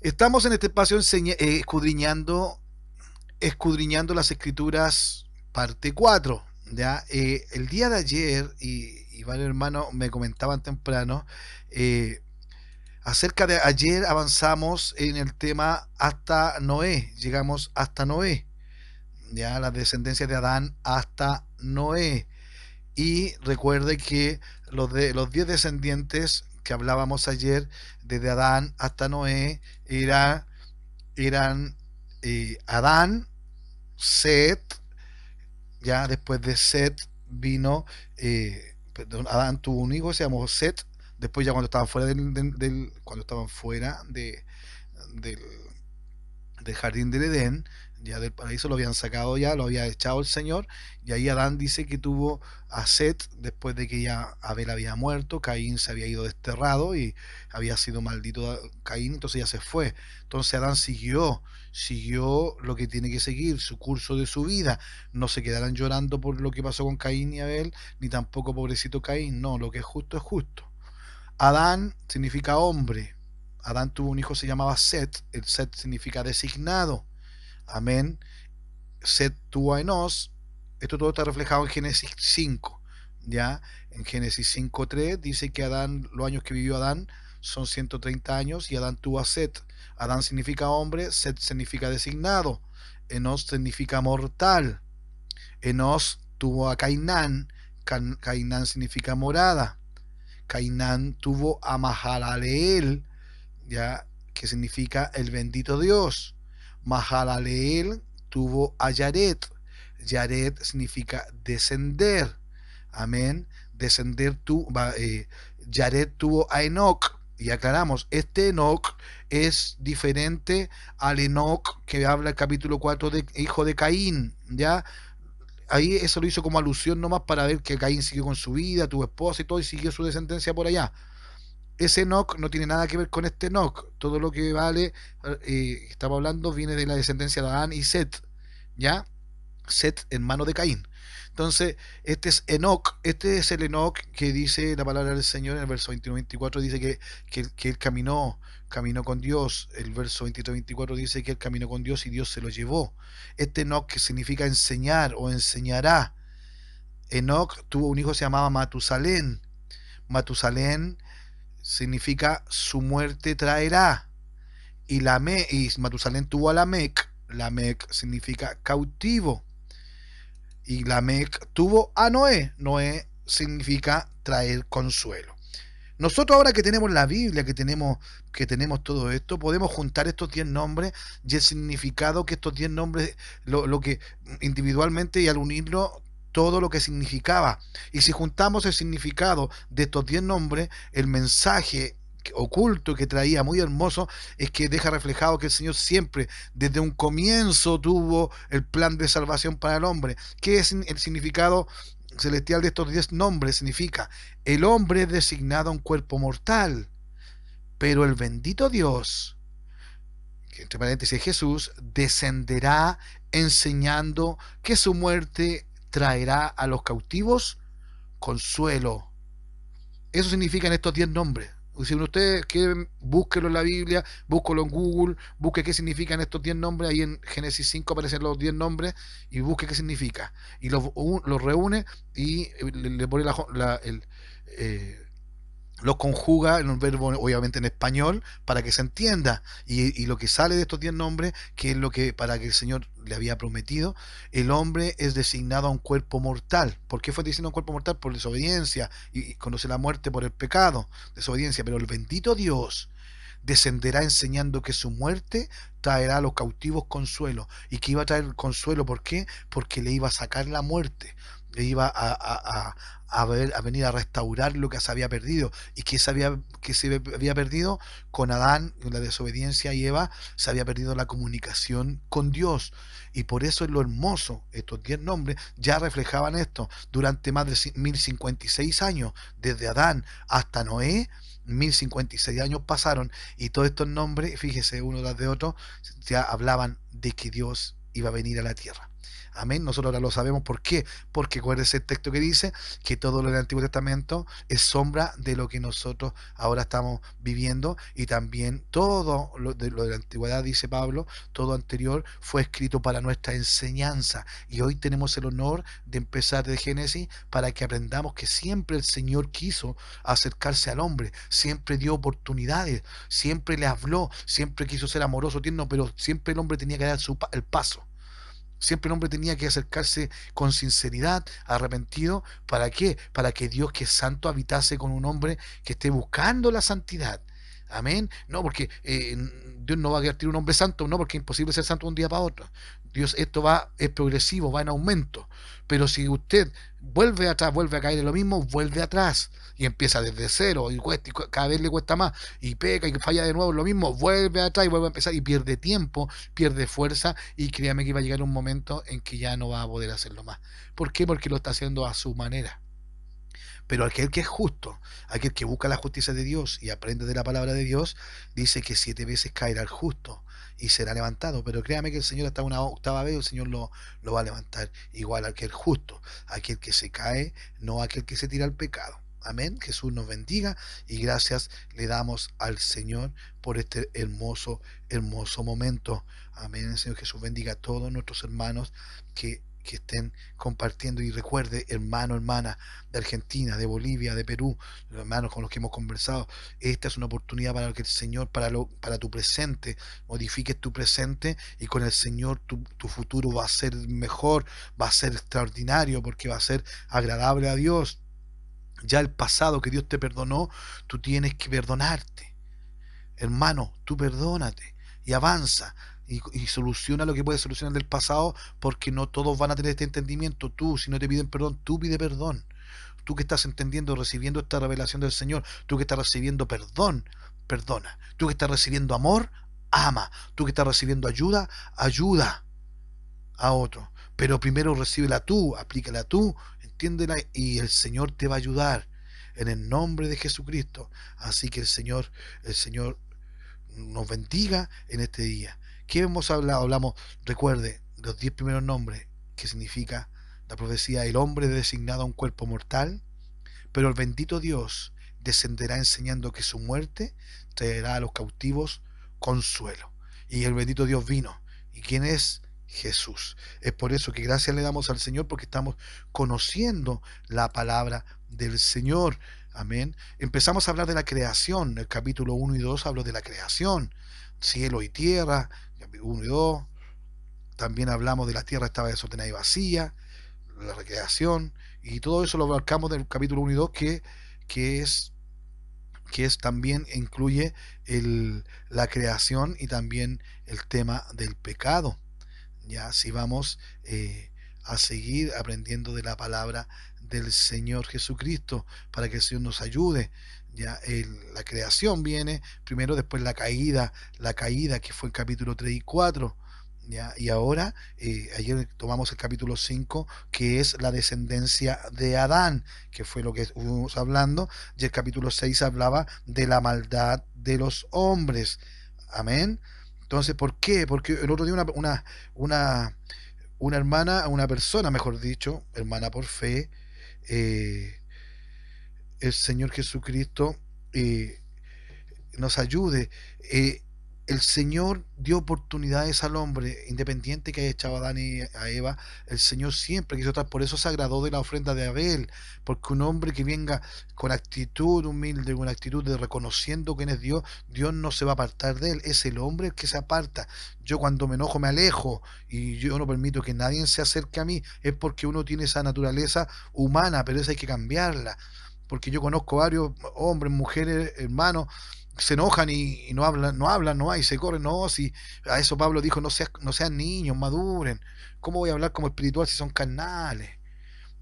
Estamos en este espacio escudriñando las escrituras, parte 4. ¿Ya? El día de ayer, y varios hermanos me comentaban temprano, eh, acerca de ayer avanzamos en el tema hasta Noé, llegamos hasta Noé, ya las descendencias de Adán hasta Noé. Y recuerde que los 10 descendientes que hablábamos ayer, desde Adán hasta Noé, eran Adán, Set, ya después de Set vino, perdón, Adán tuvo un hijo, se llamó Set, después ya cuando estaban fuera cuando estaban fuera del, del jardín del Edén, ya del paraíso lo habían sacado, ya lo había echado el Señor, y ahí Adán dice que tuvo a Set después de que ya Abel había muerto, Caín se había ido desterrado y había sido maldito Caín, entonces ya se fue. Entonces Adán siguió lo que tiene que seguir, su curso de su vida. No se quedarán llorando por lo que pasó con Caín y Abel, ni tampoco pobrecito Caín, no, lo que es justo es justo. Adán significa hombre. Adán tuvo un hijo, se llamaba Set. El Set significa designado. Amén. Set tuvo a Enos. Esto todo está reflejado en Génesis 5. ¿Ya? En Génesis 5:3 dice que Adán, los años que vivió Adán son 130 años y Adán tuvo a Set. Adán significa hombre, Set significa designado. Enos significa mortal. Enos tuvo a Cainán. Cainán significa morada. Cainán tuvo a Mahalaleel, ya que significa el bendito Dios. Mahalaleel tuvo a Yared. Yared significa descender. Amén. Descender Yared tuvo a Enoch. Y aclaramos, este Enoch es diferente al Enoch que habla el capítulo 4 de hijo de Caín, ¿ya? Ahí eso lo hizo como alusión nomás para ver que Caín siguió con su vida, tuvo esposa y todo, y siguió su descendencia por allá. Ese Enoch no tiene nada que ver con este Enoch. Todo lo que vale, estamos hablando, viene de la descendencia de Adán y Set, ¿ya? Set, hermano de Caín. Entonces, este es Enoch, este es el Enoch que dice la palabra del Señor en el verso 21-24, dice que él caminó con Dios. El verso 23-24 dice que él caminó con Dios y Dios se lo llevó. Este Enoch que significa enseñar o enseñará. Enoch tuvo un hijo que se llamaba Matusalén. Matusalén significa su muerte traerá. Y Matusalén tuvo a Lamec. Lamec significa cautivo. Y Lamec tuvo a Noé. Noé significa traer consuelo. Nosotros ahora que tenemos la Biblia, que tenemos todo esto, podemos juntar estos 10 nombres y el significado que estos 10 nombres, lo que individualmente y al unirlo, todo lo que significaba. Y si juntamos el significado de estos 10 nombres, el mensaje oculto que traía muy hermoso es que deja reflejado que el Señor siempre desde un comienzo tuvo el plan de salvación para el hombre. ¿Qué es el significado celestial de estos 10 nombres? Significa: el hombre es designado a un cuerpo mortal, pero el bendito Dios, que entre paréntesis Jesús, descenderá enseñando que su muerte traerá a los cautivos consuelo. Eso significan estos 10 nombres. Si ustedes quieren, búsquelo en la Biblia, búsquelo en Google, busque qué significan estos 10 nombres. Ahí en Génesis 5 aparecen los 10 nombres y busque qué significa. Y los reúne y le pone eh, lo conjuga en un verbo, obviamente en español, para que se entienda. Y lo que sale de estos 10 nombres, que es lo que para que el Señor le había prometido: el hombre es designado a un cuerpo mortal. ¿Por qué fue designado a un cuerpo mortal? Por desobediencia, y conoce la muerte por el pecado, desobediencia. Pero el bendito Dios descenderá enseñando que su muerte traerá a los cautivos consuelo. ¿Y que iba a traer consuelo? ¿Por qué? Porque le iba a sacar la muerte, le iba a venir a restaurar lo que se había perdido. ¿Y que se había perdido? Con Adán, en la desobediencia, y Eva, se había perdido la comunicación con Dios. Y por eso es lo hermoso, estos 10 nombres ya reflejaban esto. Durante más de 1056 años, desde Adán hasta Noé, 1056 años pasaron, y todos estos nombres, fíjese, uno tras de otro, ya hablaban de que Dios iba a venir a la tierra. Amén. Nosotros ahora lo sabemos. ¿Por qué? Porque acuérdense el texto que dice que todo lo del Antiguo Testamento es sombra de lo que nosotros ahora estamos viviendo, y también todo lo de la antigüedad, dice Pablo, todo anterior fue escrito para nuestra enseñanza. Y hoy tenemos el honor de empezar de Génesis para que aprendamos que siempre el Señor quiso acercarse al hombre, siempre dio oportunidades, siempre le habló, siempre quiso ser amoroso, tierno, pero siempre el hombre tenía que dar el paso. Siempre el hombre tenía que acercarse con sinceridad, arrepentido. ¿Para qué? Para que Dios, que es santo, habitase con un hombre que esté buscando la santidad. Amén. No, porque Dios no va a querer un hombre santo, no, porque es imposible ser santo de un día para otro. Dios, esto es progresivo, va en aumento. Pero si usted vuelve atrás, vuelve a caer en lo mismo, vuelve atrás y empieza desde cero y cuesta, y cada vez le cuesta más, y peca y falla de nuevo en lo mismo, vuelve atrás y vuelve a empezar y pierde tiempo, pierde fuerza, y créame que va a llegar un momento en que ya no va a poder hacerlo más. ¿Por qué? Porque lo está haciendo a su manera. Pero aquel que es justo, aquel que busca la justicia de Dios y aprende de la palabra de Dios, dice que 7 veces caerá el justo y será levantado. Pero créame que el Señor, hasta una octava vez, el Señor lo va a levantar. Igual aquel justo, aquel que se cae, no aquel que se tira al pecado. Amén. Jesús nos bendiga y gracias le damos al Señor por este hermoso, hermoso momento. Amén. El Señor Jesús bendiga a todos nuestros hermanos que estén compartiendo. Y recuerde, hermano, hermana de Argentina, de Bolivia, de Perú, los hermanos con los que hemos conversado, esta es una oportunidad para que el Señor, para tu presente, modifiques tu presente, y con el Señor tu futuro va a ser mejor, va a ser extraordinario, porque va a ser agradable a Dios. Ya el pasado que Dios te perdonó, tú tienes que perdonarte. Hermano, tú perdónate y avanza y soluciona lo que puedes solucionar del pasado, porque no todos van a tener este entendimiento. Tú, si no te piden perdón, tú pide perdón. Tú que estás entendiendo, recibiendo esta revelación del Señor, tú que estás recibiendo perdón, perdona. Tú que estás recibiendo amor, ama. Tú que estás recibiendo ayuda, ayuda a otro. Pero primero recíbela tú, aplícala tú, entiéndela, y el Señor te va a ayudar en el nombre de Jesucristo. Así que el Señor nos bendiga en este día. ¿Qué hemos hablado? Hablamos, recuerde, los 10 primeros nombres, que significa la profecía: el hombre designado a un cuerpo mortal, pero el bendito Dios descenderá enseñando que su muerte traerá a los cautivos consuelo. Y el bendito Dios vino. ¿Y quién es? Jesús. Es por eso que gracias le damos al Señor, porque estamos conociendo la palabra del Señor. Amén. Empezamos a hablar de la creación. El capítulo 1 y 2 habló de la creación, cielo y tierra, 1 y 2. También hablamos de la tierra estaba desordenada y vacía, la recreación, y todo eso lo abarcamos del capítulo 1 y 2, que es también incluye la creación y también el tema del pecado. Ya, si vamos a seguir aprendiendo de la palabra del Señor Jesucristo, para que el Señor nos ayude. Ya, la creación viene primero, después la caída que fue el capítulo 3 y 4. ¿Ya? Y ahora, ayer tomamos el capítulo 5, que es la descendencia de Adán, que fue lo que estuvimos hablando, y el capítulo 6 hablaba de la maldad de los hombres. Amén. Entonces, ¿por qué? Porque el otro día una, una hermana, una persona, mejor dicho, hermana por fe, eh, el Señor Jesucristo eh, nos ayude. El Señor dio oportunidades al hombre, independiente que haya echado a Adán y a Eva. El Señor siempre quiso estar, por eso se agradó de la ofrenda de Abel, porque un hombre que venga con actitud humilde, con actitud de reconociendo quién es Dios, Dios no se va a apartar de él. Es el hombre el que se aparta. Yo, cuando me enojo, me alejo, y yo no permito que nadie se acerque a mí, es porque uno tiene esa naturaleza humana, pero esa hay que cambiarla. Porque yo conozco varios hombres, mujeres, hermanos, se enojan y no hay, se corren. No, si a eso Pablo dijo: no sean niños, maduren. ¿Cómo voy a hablar como espiritual si son carnales?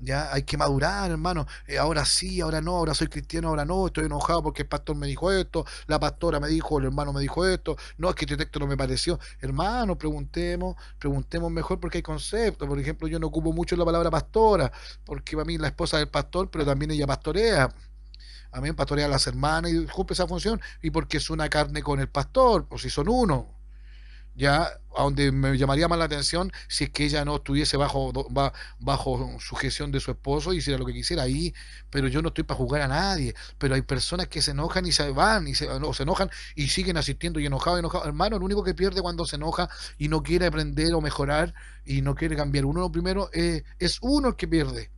Ya hay que madurar, hermano. Ahora sí, ahora no, ahora soy cristiano, ahora no, estoy enojado porque el pastor me dijo esto, la pastora me dijo, el hermano me dijo esto, no, es que este texto no me pareció. Hermano, preguntemos mejor, porque hay conceptos. Por ejemplo, yo no ocupo mucho la palabra pastora, porque para mí es la esposa del pastor, pero también ella pastorea. Amén, pastorea a las hermanas y cumple esa función, y porque es una carne con el pastor, o si son uno. ya, a donde me llamaría más la atención si es que ella no estuviese bajo sujeción de su esposo y hiciera lo que quisiera ahí, pero yo no estoy para juzgar a nadie, pero hay personas que se enojan y se van, o se enojan y siguen asistiendo y enojados, hermano, el único que pierde cuando se enoja y no quiere aprender o mejorar y no quiere cambiar uno primero, es uno el que pierde.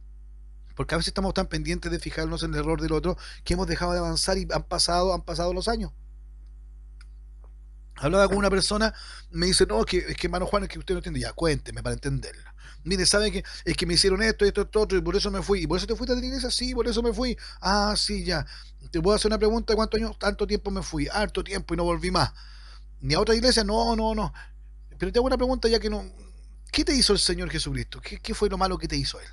Porque a veces estamos tan pendientes de fijarnos en el error del otro que hemos dejado de avanzar y han pasado los años. Hablaba con una persona, me dice, no, es que hermano Juan, es que usted no entiende. Ya, cuénteme para entenderla. Mire, ¿sabe qué? Es que me hicieron esto, otro, y por eso me fui. ¿Y por eso te fuiste a la iglesia? Sí, por eso me fui. Ah, sí, ya. ¿Te puedo hacer una pregunta? ¿Cuántos años? Tanto tiempo me fui. Harto tiempo y no volví más. ¿Ni a otra iglesia? No, no, no. Pero te hago una pregunta ya que no... ¿Qué te hizo el Señor Jesucristo? ¿Qué fue lo malo que te hizo Él?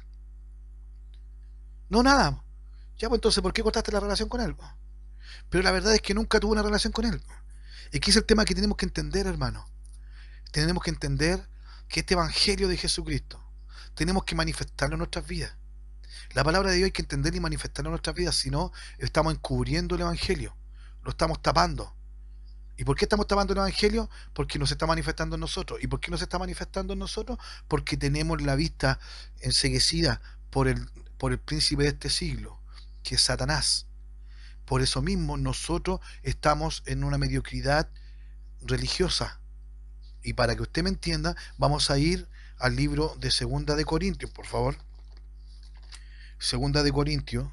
No, nada. Ya, pues entonces, ¿por qué cortaste la relación con Él? Pero la verdad es que nunca tuve una relación con Él. Es que es el tema que tenemos que entender, hermano. Tenemos que entender que este Evangelio de Jesucristo tenemos que manifestarlo en nuestras vidas. La palabra de Dios hay que entenderla y manifestarlo en nuestras vidas, si no, estamos encubriendo el Evangelio, lo estamos tapando. ¿Y por qué estamos tapando el Evangelio? Porque nos está manifestando en nosotros. ¿Y por qué nos está manifestando en nosotros? Porque tenemos la vista enceguecida por el, por el príncipe de este siglo, que es Satanás. Por eso mismo nosotros estamos en una mediocridad religiosa. Y para que usted me entienda, vamos a ir al libro de Segunda de Corintios, por favor. Segunda de Corintios,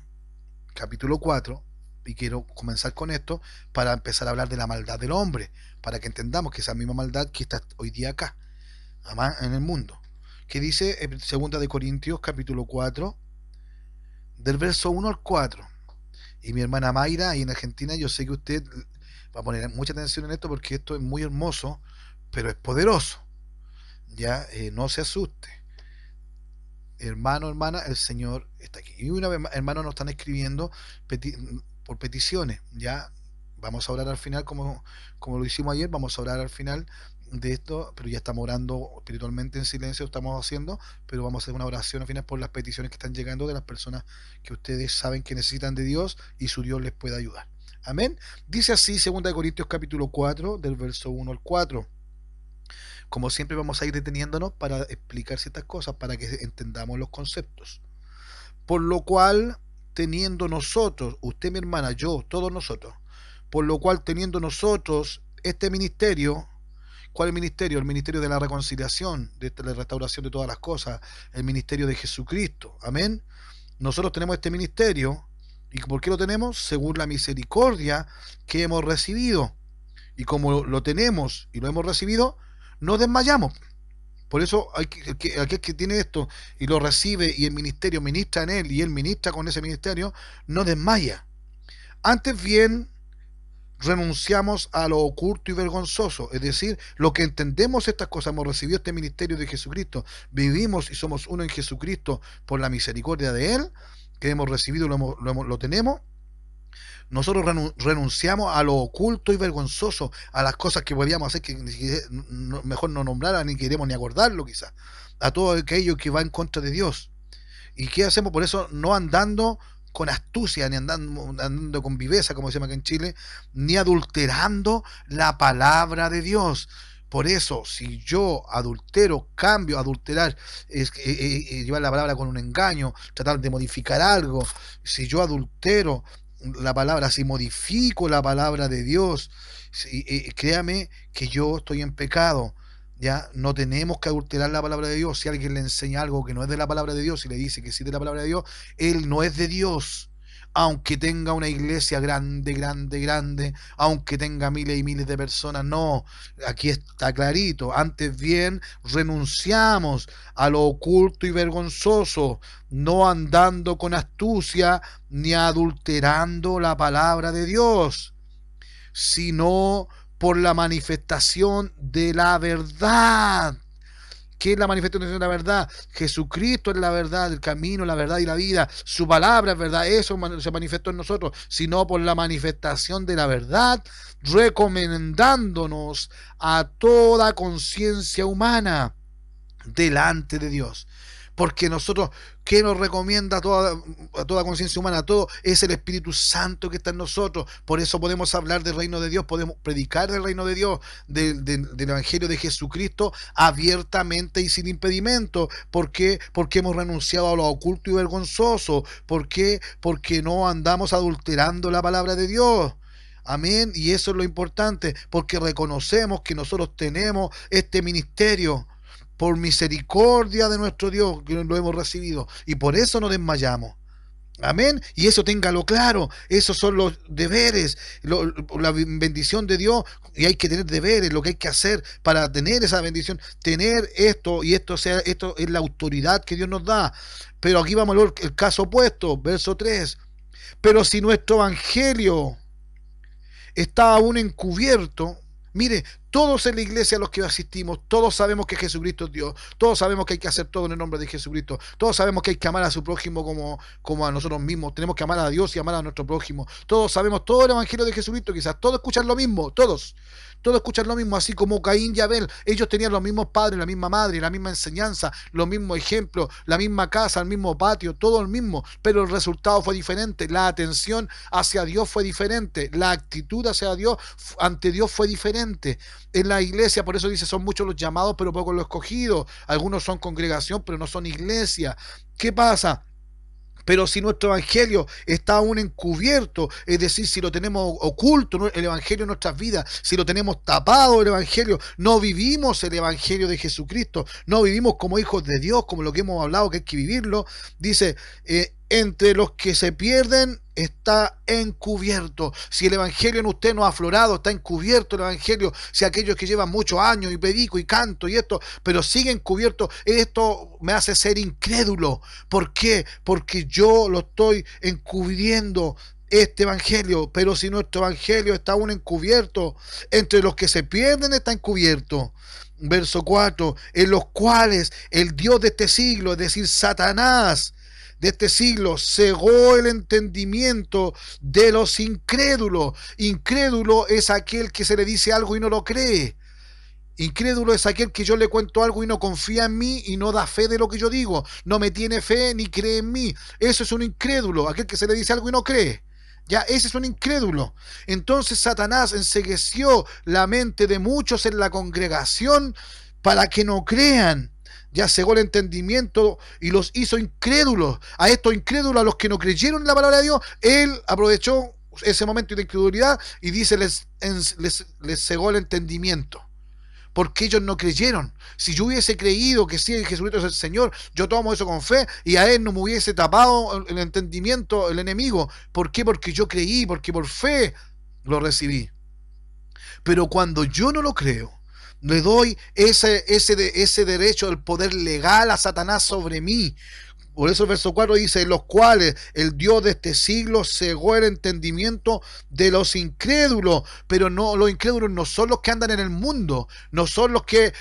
capítulo 4, y quiero comenzar con esto para empezar a hablar de la maldad del hombre, para que entendamos que esa misma maldad que está hoy día acá, además en el mundo. Que dice Segunda de Corintios, capítulo 4, del verso 1 al 4. Y mi hermana Mayra, ahí en Argentina, yo sé que usted va a poner mucha atención en esto porque esto es muy hermoso, pero es poderoso. Ya, no se asuste. Hermano, hermana, el Señor está aquí. Y una vez más, hermanos, nos están escribiendo peti por peticiones. Ya vamos a orar al final, como lo hicimos ayer, vamos a orar al final de esto, pero ya estamos orando espiritualmente en silencio, estamos haciendo, pero vamos a hacer una oración al final por las peticiones que están llegando de las personas que ustedes saben que necesitan de Dios y su Dios les puede ayudar. Amén. Dice así, 2 Corintios capítulo 4, del verso 1 al 4. Como siempre vamos a ir deteniéndonos para explicar ciertas cosas, para que entendamos los conceptos. Por lo cual, teniendo nosotros, usted mi hermana, yo, todos nosotros, por lo cual teniendo nosotros este ministerio, ¿cuál es el ministerio? El ministerio de la reconciliación, de la restauración de todas las cosas, el ministerio de Jesucristo, amén. Nosotros tenemos este ministerio, ¿y por qué lo tenemos? Según la misericordia que hemos recibido. Y como lo tenemos y lo hemos recibido, no desmayamos. Por eso aquel que tiene esto y lo recibe y el ministerio ministra en él y él ministra con ese ministerio, no desmaya. Antes bien, renunciamos a lo oculto y vergonzoso, es decir, lo que entendemos estas cosas, hemos recibido este ministerio de Jesucristo, vivimos y somos uno en Jesucristo por la misericordia de Él, que hemos recibido, lo tenemos. Nosotros renunciamos a lo oculto y vergonzoso, a las cosas que podíamos hacer que mejor no nombrara ni queremos ni acordarlo quizás, a todo aquello que va en contra de Dios. ¿Y qué hacemos? Por eso no andando con astucia, ni andando con viveza, como se llama acá en Chile, ni adulterando la palabra de Dios. Por eso, si yo adultero, cambio, adulterar, es llevar la palabra con un engaño, tratar de modificar algo, si yo adultero la palabra, si modifico la palabra de Dios, créame que yo estoy en pecado. Ya no tenemos que adulterar la palabra de Dios. Si alguien le enseña algo que no es de la palabra de Dios y le dice que sí es de la palabra de Dios, él no es de Dios. Aunque tenga una iglesia grande, grande, grande, aunque tenga miles y miles de personas, no, aquí está clarito. Antes bien, renunciamos a lo oculto y vergonzoso, no andando con astucia ni adulterando la palabra de Dios, sino por la manifestación de la verdad. ¿Qué es la manifestación de la verdad? Jesucristo es la verdad, el camino, la verdad y la vida. Su palabra es verdad, eso se manifestó en nosotros, sino por la manifestación de la verdad, recomendándonos a toda conciencia humana delante de Dios. Porque nosotros, ¿qué nos recomienda a toda conciencia humana? Todo es el Espíritu Santo que está en nosotros. Por eso podemos hablar del reino de Dios, podemos predicar del reino de Dios, del Evangelio de Jesucristo abiertamente y sin impedimento. ¿Por qué? Porque hemos renunciado a lo oculto y vergonzoso. ¿Por qué? Porque no andamos adulterando la palabra de Dios. Amén. Y eso es lo importante, porque reconocemos que nosotros tenemos este ministerio por misericordia de nuestro Dios, que lo hemos recibido, y por eso no desmayamos. Amén. Y eso téngalo claro. Esos son los deberes, la bendición de Dios. Y hay que tener deberes, lo que hay que hacer para tener esa bendición. Tener esto, y esto es la autoridad que Dios nos da. Pero aquí vamos a ver el caso opuesto, verso 3. Pero si nuestro evangelio está aún encubierto. Mire, todos en la iglesia a los que asistimos, todos sabemos que Jesucristo es Dios, todos sabemos que hay que hacer todo en el nombre de Jesucristo, todos sabemos que hay que amar a su prójimo como a nosotros mismos, tenemos que amar a Dios y amar a nuestro prójimo, todos sabemos todo el evangelio de Jesucristo, quizás todos escuchan lo mismo, todos escuchan lo mismo, así como Caín y Abel, ellos tenían los mismos padres, la misma madre, la misma enseñanza, los mismos ejemplos, la misma casa, el mismo patio, todo el mismo, pero el resultado fue diferente, la atención hacia Dios fue diferente, la actitud hacia Dios, ante Dios fue diferente. En la iglesia, por eso dice, son muchos los llamados, pero pocos los escogidos. Algunos son congregación, pero no son iglesia. ¿Qué pasa? Pero si nuestro evangelio está aún encubierto, es decir, si lo tenemos oculto, el evangelio en nuestras vidas, si lo tenemos tapado el evangelio, no vivimos el evangelio de Jesucristo, no vivimos como hijos de Dios, como lo que hemos hablado, que hay que vivirlo, dice, entre los que se pierden está encubierto. Si el evangelio en usted no ha aflorado, está encubierto el evangelio. Si aquellos que llevan muchos años y predico y canto y esto, pero siguen encubierto, esto me hace ser incrédulo. ¿Por qué? Porque yo lo estoy encubriendo, este evangelio. Pero si nuestro evangelio está aún encubierto, entre los que se pierden está encubierto. Verso 4, en los cuales el Dios de este siglo, es decir, Satanás, de este siglo, cegó el entendimiento de los incrédulos. Incrédulo es aquel que se le dice algo y no lo cree. Incrédulo es aquel que yo le cuento algo y no confía en mí y no da fe de lo que yo digo. No me tiene fe ni cree en mí. Eso es un incrédulo, aquel que se le dice algo y no cree. Ya, ese es un incrédulo. Entonces Satanás encegueció la mente de muchos en la congregación para que no crean. Ya cegó el entendimiento y los hizo incrédulos. A estos incrédulos, a los que no creyeron en la palabra de Dios, él aprovechó ese momento de incredulidad y dice, les cegó el entendimiento. Porque ellos no creyeron. Si yo hubiese creído que sí, Jesucristo es el Señor, yo tomo eso con fe y a él no me hubiese tapado el entendimiento el enemigo. ¿Por qué? Porque yo creí, porque por fe lo recibí. Pero cuando yo no lo creo, le doy ese derecho, el poder legal a Satanás sobre mí. Por eso el verso 4 dice, los cuales el Dios de este siglo cegó el entendimiento de los incrédulos. Pero no, los incrédulos no son los que andan en el mundo, no son los que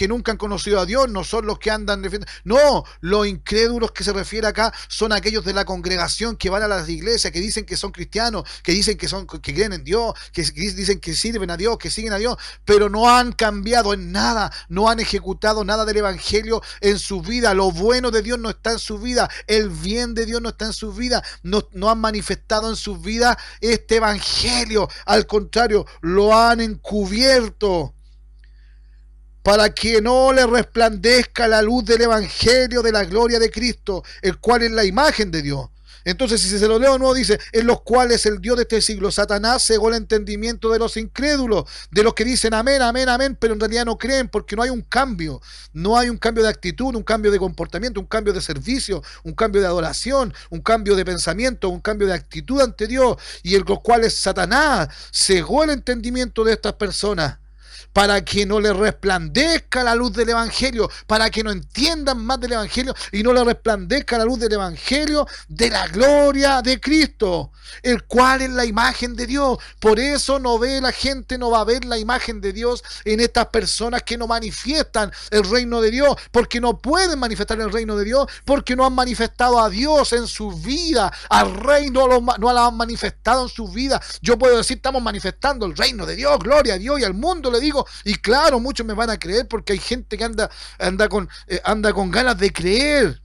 nunca han conocido a Dios, no son los que andan... No, los incrédulos que se refiere acá son aquellos de la congregación que van a las iglesias, que dicen que son cristianos, que dicen que creen en Dios, que dicen que sirven a Dios, que siguen a Dios, pero no han cambiado en nada, no han ejecutado nada del evangelio en su vida. Lo bueno de Dios no está en su vida. El bien de Dios no está en sus vidas, no han manifestado en sus vidas este evangelio, al contrario, lo han encubierto para que no le resplandezca la luz del evangelio de la gloria de Cristo, el cual es la imagen de Dios. Entonces, si se lo leo de nuevo, dice, en los cuales el Dios de este siglo, Satanás, cegó el entendimiento de los incrédulos, de los que dicen amén, amén, amén, pero en realidad no creen, porque no hay un cambio de actitud, un cambio de comportamiento, un cambio de servicio, un cambio de adoración, un cambio de pensamiento, un cambio de actitud ante Dios, y en los cuales Satanás cegó el entendimiento de estas personas, para que no le resplandezca la luz del evangelio, para que no entiendan más del evangelio y no le resplandezca la luz del evangelio de la gloria de Cristo, el cual es la imagen de Dios. Por eso la gente no va a ver la imagen de Dios en estas personas que no manifiestan el reino de Dios, porque no pueden manifestar el reino de Dios, porque no han manifestado a Dios en su vida, al reino no lo han manifestado en su vida. Yo puedo decir, estamos manifestando el reino de Dios, gloria a Dios, y al mundo le digo, y claro, muchos me van a creer porque hay gente que anda con ganas de creer.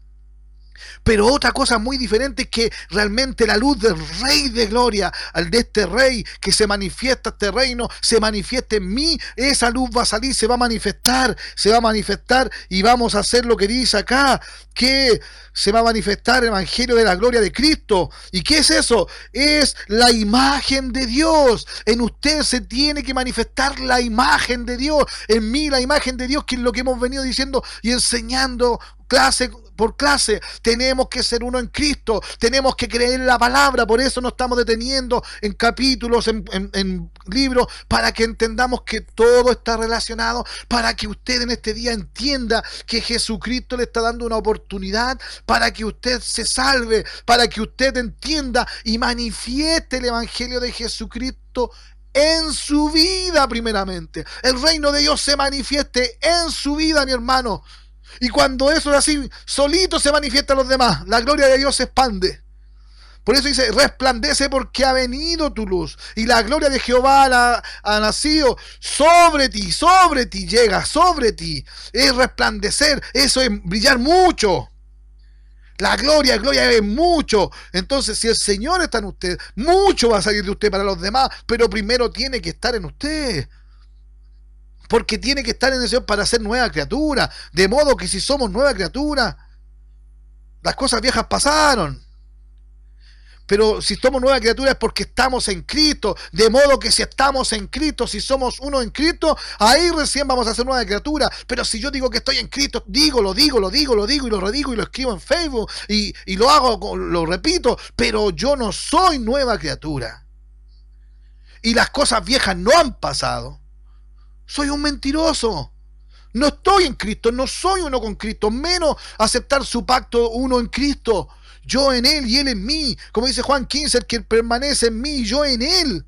Pero otra cosa muy diferente es que realmente la luz del Rey de Gloria, al de este Rey que se manifiesta, este reino, se manifiesta en mí, esa luz va a salir, se va a manifestar y vamos a hacer lo que dice acá, que se va a manifestar el Evangelio de la gloria de Cristo. ¿Y qué es eso? Es la imagen de Dios. En usted se tiene que manifestar la imagen de Dios, en mí la imagen de Dios, que es lo que hemos venido diciendo y enseñando clase por clase. Tenemos que ser uno en Cristo, tenemos que creer en la palabra. Por eso nos estamos deteniendo en capítulos, en libros, para que entendamos que todo está relacionado, para que usted en este día entienda que Jesucristo le está dando una oportunidad para que usted se salve, para que usted entienda y manifieste el Evangelio de Jesucristo en su vida primeramente. El reino de Dios se manifieste en su vida, mi hermano. Y cuando eso es así, solito se manifiesta a los demás. La gloria de Dios se expande. Por eso dice, resplandece porque ha venido tu luz. Y la gloria de Jehová ha nacido sobre ti llega, sobre ti. Es resplandecer, eso es brillar mucho. La gloria es mucho. Entonces, si el Señor está en usted, mucho va a salir de usted para los demás, pero primero tiene que estar en usted. Porque tiene que estar en el Señor para ser nueva criatura. De modo que si somos nueva criatura, las cosas viejas pasaron. Pero si somos nueva criatura es porque estamos en Cristo. De modo que si estamos en Cristo, si somos uno en Cristo, ahí recién vamos a ser nueva criatura. Pero si yo digo que estoy en Cristo, lo digo y lo redigo y lo escribo en Facebook y lo hago, lo repito, pero yo no soy nueva criatura. Y las cosas viejas no han pasado. Soy un mentiroso. No estoy en Cristo, no soy uno con Cristo, menos aceptar su pacto uno en Cristo. Yo en Él y Él en mí. Como dice Juan 15, el que permanece en mí y yo en Él.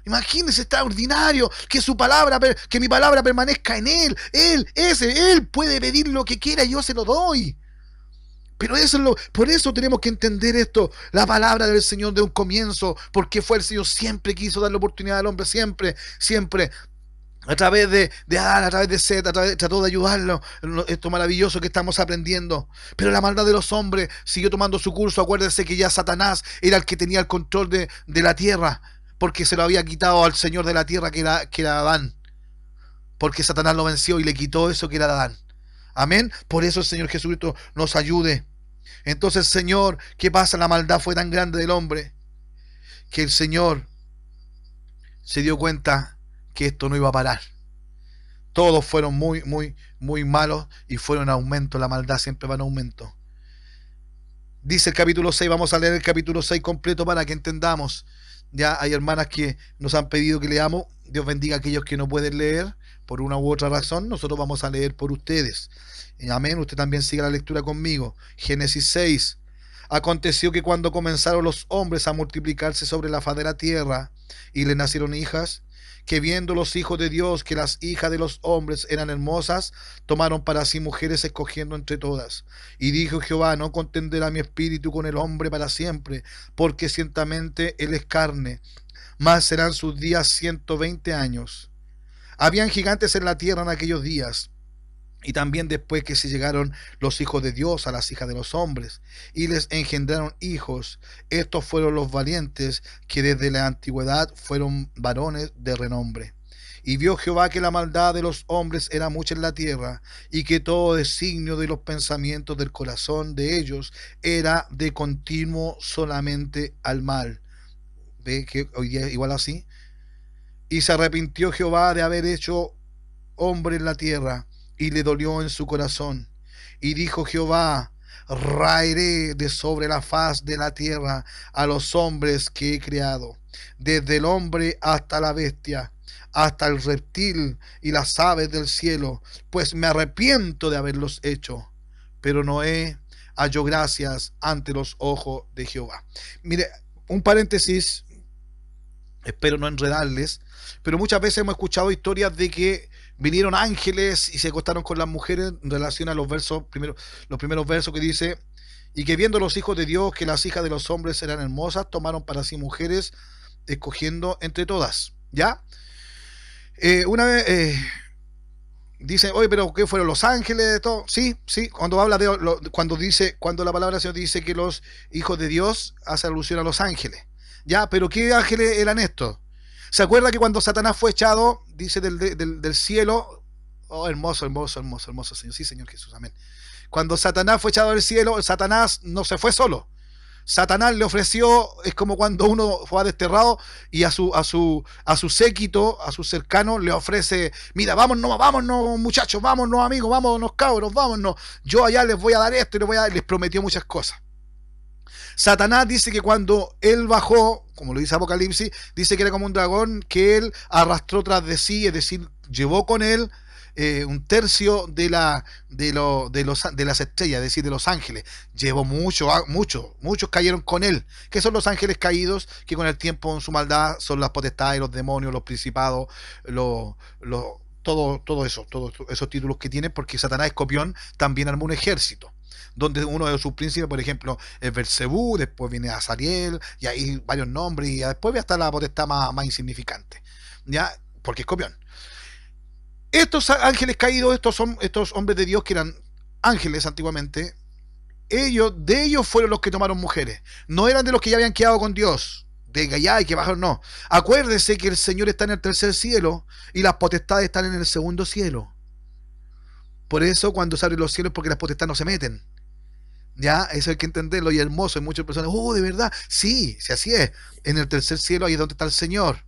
Imagínense, extraordinario, que su palabra, que mi palabra permanezca en Él. Él puede pedir lo que quiera y yo se lo doy. Pero por eso tenemos que entender esto, la palabra del Señor de un comienzo, porque fue el Señor siempre quiso dar la oportunidad al hombre, siempre. A través de Adán, a través de Set, trató de ayudarlo, esto maravilloso que estamos aprendiendo. Pero la maldad de los hombres siguió tomando su curso. Acuérdense que ya Satanás era el que tenía el control de la tierra, porque se lo había quitado al Señor de la tierra, que era Adán. Porque Satanás lo venció y le quitó eso que era Adán. Amén. Por eso el Señor Jesucristo nos ayude. Entonces, Señor, ¿qué pasa? La maldad fue tan grande del hombre que el Señor se dio cuenta que esto no iba a parar. Todos fueron muy malos y fueron en aumento. La maldad siempre va en aumento. Dice el capítulo 6, vamos a leer el capítulo 6 completo para que entendamos. Ya hay hermanas que nos han pedido que leamos. Dios bendiga a aquellos que no pueden leer por una u otra razón. Nosotros vamos a leer por ustedes. Amén. Usted también siga la lectura conmigo. Génesis 6. Aconteció que cuando comenzaron los hombres a multiplicarse sobre la faz de la tierra y le nacieron hijas, que viendo los hijos de Dios que las hijas de los hombres eran hermosas, tomaron para sí mujeres escogiendo entre todas. Y dijo Jehová, no contenderá mi espíritu con el hombre para siempre, porque ciertamente él es carne, mas serán sus días 120 años. Habían gigantes en la tierra en aquellos días, y también después que se llegaron los hijos de Dios a las hijas de los hombres, y les engendraron hijos. Estos fueron los valientes, que desde la antigüedad fueron varones de renombre. Y vio Jehová que la maldad de los hombres era mucha en la tierra, y que todo designio de los pensamientos del corazón de ellos era de continuo solamente al mal. ¿Ve que hoy día es igual así? Y se arrepintió Jehová de haber hecho hombre en la tierra, y le dolió en su corazón. Y dijo Jehová, raeré de sobre la faz de la tierra a los hombres que he creado, desde el hombre hasta la bestia, hasta el reptil y las aves del cielo, pues me arrepiento de haberlos hecho. Pero Noé halló gracias ante los ojos de Jehová. Mire, un paréntesis, espero no enredarles, pero muchas veces hemos escuchado historias de que vinieron ángeles y se acostaron con las mujeres en relación a los primeros versos que dice, y que viendo los hijos de Dios que las hijas de los hombres eran hermosas, tomaron para sí mujeres, escogiendo entre todas. ¿Ya? Una vez Dicen, oye, pero ¿qué fueron los ángeles de todo? Sí, sí, cuando habla cuando la palabra del Señor dice que los hijos de Dios hace alusión a los ángeles. Ya, pero ¿qué ángeles eran estos? ¿Se acuerda que cuando Satanás fue echado, dice del cielo? Oh, hermoso, hermoso, hermoso, hermoso, Señor. Sí, Señor Jesús, amén. Cuando Satanás fue echado del cielo, Satanás no se fue solo. Satanás le ofreció, es como cuando uno fue desterrado y a su séquito, a sus cercanos, le ofrece, mira, vámonos muchachos, vámonos amigos, vámonos cabros, vámonos. Yo allá les voy a dar esto y les prometió muchas cosas. Satanás dice que cuando él bajó, como lo dice Apocalipsis, dice que era como un dragón que él arrastró tras de sí, es decir, llevó con él un tercio de las estrellas, es decir, de los ángeles. Llevó muchos cayeron con él. ¿Qué son los ángeles caídos? Que con el tiempo en su maldad son las potestades, los demonios, los principados, todo eso, todos esos títulos que tienen, porque Satanás Escopión también armó un ejército donde uno de sus príncipes, por ejemplo, es Belcebú, después viene Azariel, y hay varios nombres, y después hasta la potestad más insignificante, ¿ya? Porque Escopión. Estos ángeles caídos, estos hombres de Dios que eran ángeles antiguamente, de ellos fueron los que tomaron mujeres, no eran de los que ya habían quedado con Dios, de allá y que bajaron, no. Acuérdese que el Señor está en el tercer cielo y las potestades están en el segundo cielo. Por eso cuando se abren los cielos, porque las potestades no se meten. Ya, eso hay que entenderlo, y hermoso. Y muchas personas, de verdad, sí, así es. En el tercer cielo ahí es donde está el Señor.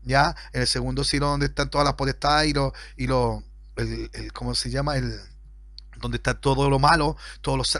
Ya, en el segundo cielo donde están todas las potestades ¿cómo se llama? Donde está todo lo malo,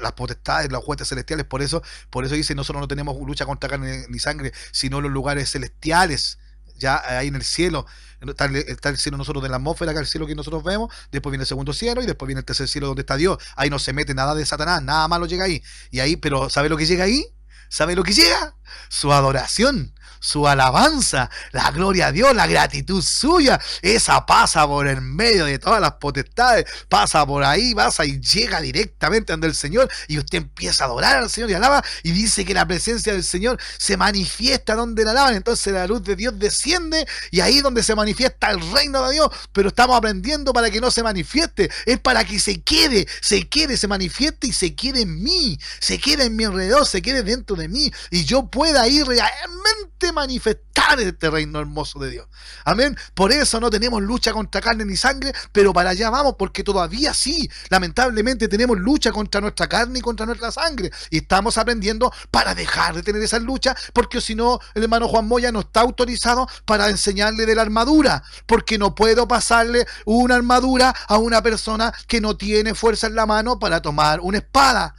las potestades, las huestes celestiales. Por eso dice, nosotros no tenemos lucha contra carne ni sangre, sino en los lugares celestiales. Ya ahí en el cielo está el cielo nosotros de la atmósfera, que es el cielo que nosotros vemos, después viene el segundo cielo y después viene el tercer cielo donde está Dios. Ahí no se mete nada de Satanás, nada malo llega ahí. Y ahí, pero ¿sabe lo que llega ahí? ¿Sabe lo que llega? Su adoración, su alabanza, la gloria a Dios, la gratitud suya. Esa pasa por el medio de todas las potestades, pasa por ahí, pasa y llega directamente ante el Señor, y usted empieza a adorar al Señor y alaba, y dice que la presencia del Señor se manifiesta donde la alaban. Entonces la luz de Dios desciende, y ahí es donde se manifiesta el reino de Dios. Pero estamos aprendiendo para que no se manifieste, es para que se quede, se manifieste y se quede en mí, se quede en mi alrededor, se quede dentro de mí, y yo pueda ir realmente manifestar este reino hermoso de Dios. Amén. Por eso no tenemos lucha contra carne ni sangre, pero para allá vamos, porque todavía sí, lamentablemente tenemos lucha contra nuestra carne y contra nuestra sangre, y estamos aprendiendo para dejar de tener esa lucha, porque si no, el hermano Juan Moya no está autorizado para enseñarle de la armadura, porque no puedo pasarle una armadura a una persona que no tiene fuerza en la mano para tomar una espada,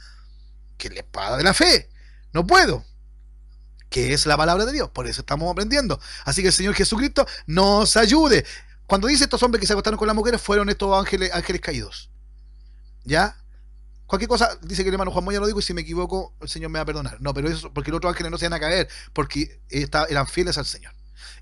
que es la espada de la fe. No puedo, que es la palabra de Dios. Por eso estamos aprendiendo. Así que el Señor Jesucristo nos ayude. Cuando dice estos hombres que se acostaron con las mujeres, fueron estos ángeles caídos. ¿Ya? Cualquier cosa, dice que el hermano Juan Moya lo dijo, y si me equivoco, el Señor me va a perdonar. No, pero eso porque los otros ángeles no se van a caer, porque eran fieles al Señor.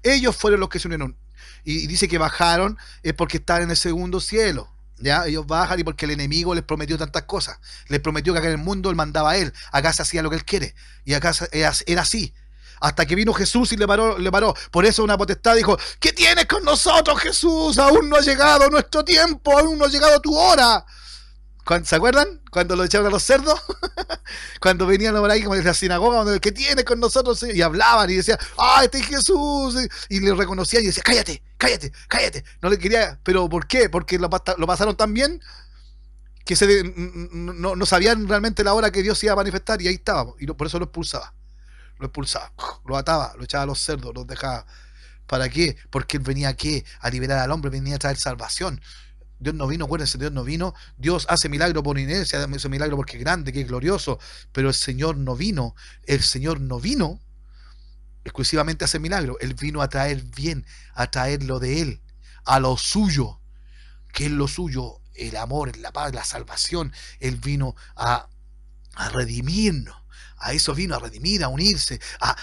Ellos fueron los que se unieron. Y dice que bajaron porque estaban en el segundo cielo. ¿Ya? Ellos bajan y porque el enemigo les prometió tantas cosas. Les prometió que acá en el mundo él mandaba a él. Acá se hacía lo que él quiere. Y acá era así. Hasta que vino Jesús y le paró. Por eso una potestad dijo, ¿qué tienes con nosotros, Jesús? Aún no ha llegado nuestro tiempo, aún no ha llegado tu hora. ¿Se acuerdan? Cuando lo echaron a los cerdos. Cuando venían por ahí como de la sinagoga, donde, ¿qué tienes con nosotros, Señor? Y hablaban y decían, este es Jesús. Y le reconocían y decían, cállate. No le quería, pero ¿por qué? Porque lo pasaron tan bien que no sabían realmente la hora que Dios se iba a manifestar, y ahí estaba. Y por eso lo expulsaba, lo ataba, lo echaba a los cerdos, los dejaba. ¿Para qué? Porque él venía a liberar al hombre, venía a traer salvación. Dios no vino, acuérdense, Dios no vino. Dios hace milagro por inercia, hace milagro porque es grande, que es glorioso, pero el Señor no vino exclusivamente a hacer milagro. Él vino a traer bien, a traer lo de Él, a lo suyo. ¿Qué es lo suyo? El amor, la paz, la salvación. Él vino a redimirnos. A eso vino, a redimir, a unirse, a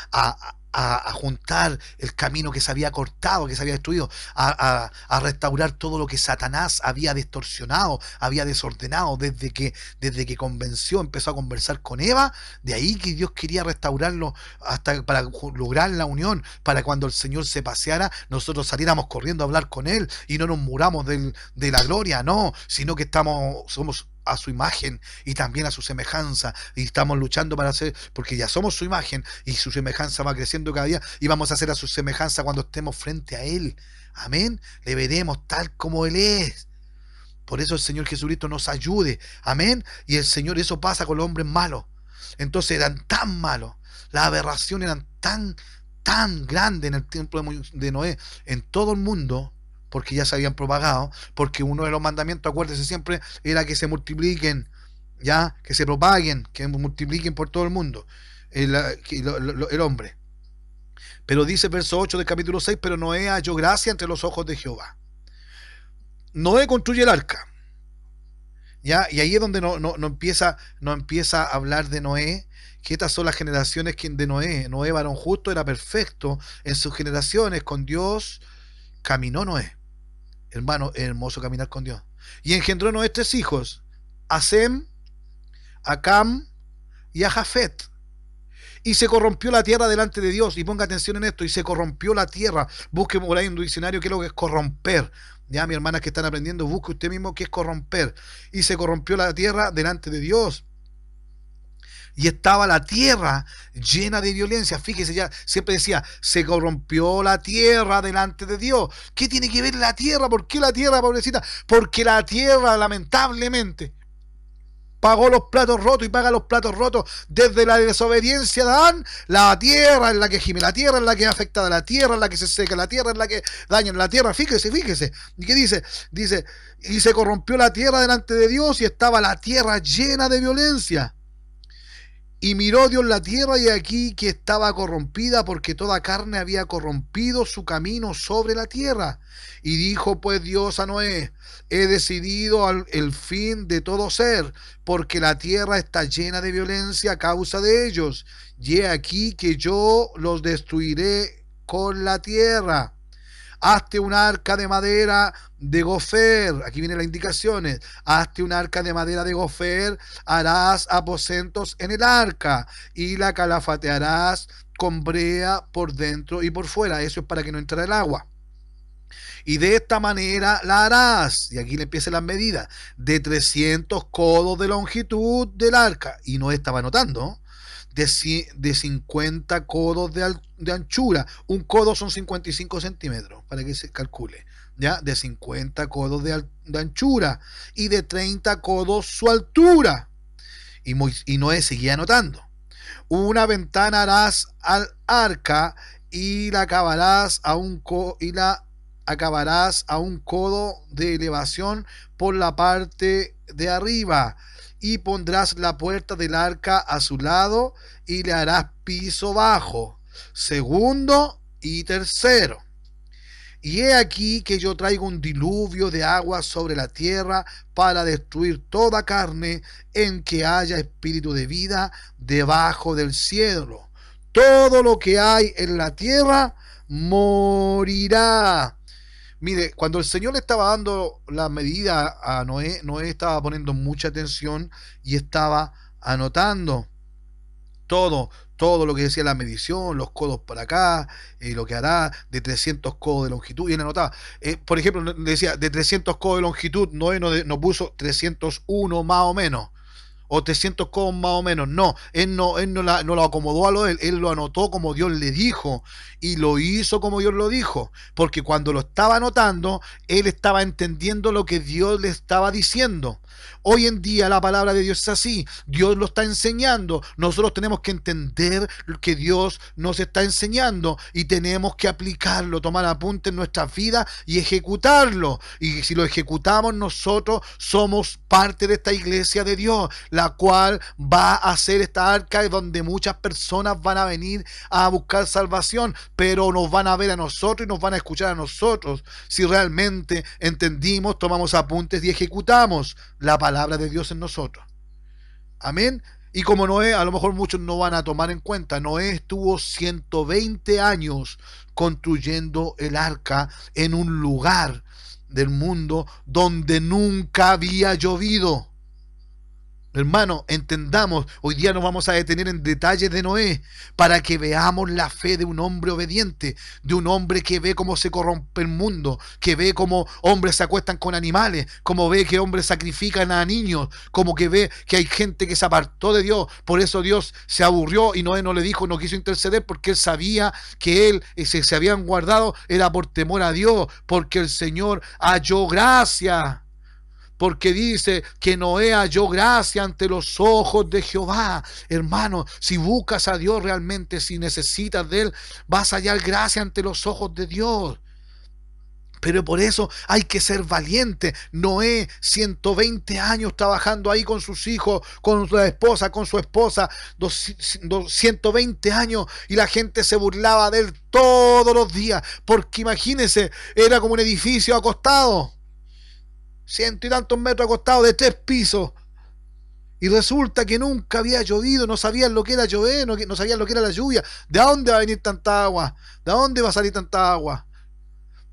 a juntar el camino que se había cortado, que se había destruido, a restaurar todo lo que Satanás había distorsionado, había desordenado desde que convenció, empezó a conversar con Eva. De ahí que Dios quería restaurarlo hasta para lograr la unión, para cuando el Señor se paseara, nosotros saliéramos corriendo a hablar con Él y no nos muramos de la gloria, no, sino que somos a su imagen y también a su semejanza, y estamos luchando para hacer, porque ya somos su imagen y su semejanza va creciendo cada día, y vamos a hacer a su semejanza cuando estemos frente a Él. Amén. Le veremos tal como Él es. Por eso el Señor Jesucristo nos ayude. Amén. Y el Señor, eso pasa con los hombres malos. Entonces eran tan malos, las aberraciones eran tan grandes en el tiempo de Noé, en todo el mundo, porque ya se habían propagado, porque uno de los mandamientos, acuérdese siempre, era que se multipliquen, ya, que se propaguen, que multipliquen por todo el mundo el hombre. Pero dice verso 8 del capítulo 6, pero Noé halló gracia entre los ojos de Jehová. Noé construye el arca, ya, y ahí es donde no empieza a hablar de Noé, que estas son las generaciones de Noé. Noé, varón justo, era perfecto en sus generaciones, con Dios caminó Noé. Hermano, es hermoso caminar con Dios. Y engendró Noé 3 hijos: a Sem, a Cam y a Jafet. Y se corrompió la tierra delante de Dios. Y ponga atención en esto: y se corrompió la tierra. Busque por ahí en un diccionario qué es lo que es corromper. Ya, mi hermanas que están aprendiendo, busque usted mismo qué es corromper. Y se corrompió la tierra delante de Dios. Y estaba la tierra llena de violencia. Fíjese, ya siempre decía, se corrompió la tierra delante de Dios. ¿Qué tiene que ver la tierra? ¿Por qué la tierra, pobrecita? Porque la tierra, lamentablemente, pagó los platos rotos y paga los platos rotos desde la desobediencia de Adán. La tierra es la que gime, la tierra es la que es afectada, la tierra es la que se seca, la tierra es la que daña, la tierra. Fíjese. ¿Y qué dice? Dice, y se corrompió la tierra delante de Dios y estaba la tierra llena de violencia. Y miró Dios la tierra, y aquí que estaba corrompida, porque toda carne había corrompido su camino sobre la tierra. Y dijo pues Dios a Noé: he decidido el fin de todo ser, porque la tierra está llena de violencia a causa de ellos. Y he aquí que yo los destruiré con la tierra. Hazte un arca de madera de gofer. Aquí vienen las indicaciones. Hazte un arca de madera de gofer. Harás aposentos en el arca y la calafatearás con brea por dentro y por fuera. Eso es para que no entre el agua. Y de esta manera la harás. Y aquí le empiezan las medidas. De 300 codos de longitud del arca. Y no estaba anotando. De 50 codos de anchura. Un codo son 55 centímetros, para que se calcule. ¿Ya? De 50 codos de anchura. Y de 30 codos su altura. Y Noé seguía anotando. Una ventana harás al arca y la acabarás a un codo de elevación por la parte de arriba, y pondrás la puerta del arca a su lado y le harás piso bajo, segundo y tercero. Y he aquí que yo traigo un diluvio de agua sobre la tierra para destruir toda carne en que haya espíritu de vida debajo del cielo. Todo lo que hay en la tierra morirá. Mire, cuando el Señor le estaba dando la medida a Noé, Noé estaba poniendo mucha atención y estaba anotando todo lo que decía la medición, los codos para acá, lo que hará de 300 codos de longitud, y él anotaba. Por ejemplo, le decía de 300 codos de longitud, Noé no puso 301 más o menos, o 300 codos más o menos. No, él no lo acomodó a él lo anotó como Dios le dijo, y lo hizo como Dios lo dijo, porque cuando lo estaba anotando, él estaba entendiendo lo que Dios le estaba diciendo. Hoy en día la palabra de Dios es así, Dios lo está enseñando, nosotros tenemos que entender lo que Dios nos está enseñando y tenemos que aplicarlo, tomar apunte en nuestra vida y ejecutarlo. Y si lo ejecutamos, nosotros somos parte de esta iglesia de Dios, la cual va a hacer esta arca donde muchas personas van a venir a buscar salvación, pero nos van a ver a nosotros y nos van a escuchar a nosotros si realmente entendimos, tomamos apuntes y ejecutamos la palabra de Dios en nosotros. Amén. Y como Noé, a lo mejor muchos no van a tomar en cuenta, Noé estuvo 120 años construyendo el arca en un lugar del mundo donde nunca había llovido. Hermano, entendamos, hoy día nos vamos a detener en detalles de Noé para que veamos la fe de un hombre obediente, de un hombre que ve cómo se corrompe el mundo, que ve cómo hombres se acuestan con animales, como ve que hombres sacrifican a niños, como que ve que hay gente que se apartó de Dios. Por eso Dios se aburrió y Noé no le dijo, no quiso interceder, porque él sabía que él se habían guardado, era por temor a Dios, porque el Señor halló gracia. Porque dice que Noé halló gracia ante los ojos de Jehová. Hermano, si buscas a Dios realmente, si necesitas de Él, vas a hallar gracia ante los ojos de Dios. Pero por eso hay que ser valiente. Noé, 120 años trabajando ahí con sus hijos, con su esposa, 120 años, y la gente se burlaba de él todos los días. Porque imagínense, era como un edificio acostado. 100 y tantos metros acostados de 3 pisos. Y resulta que nunca había llovido, no sabían lo que era llover, no sabían lo que era la lluvia. ¿De dónde va a venir tanta agua? ¿De dónde va a salir tanta agua?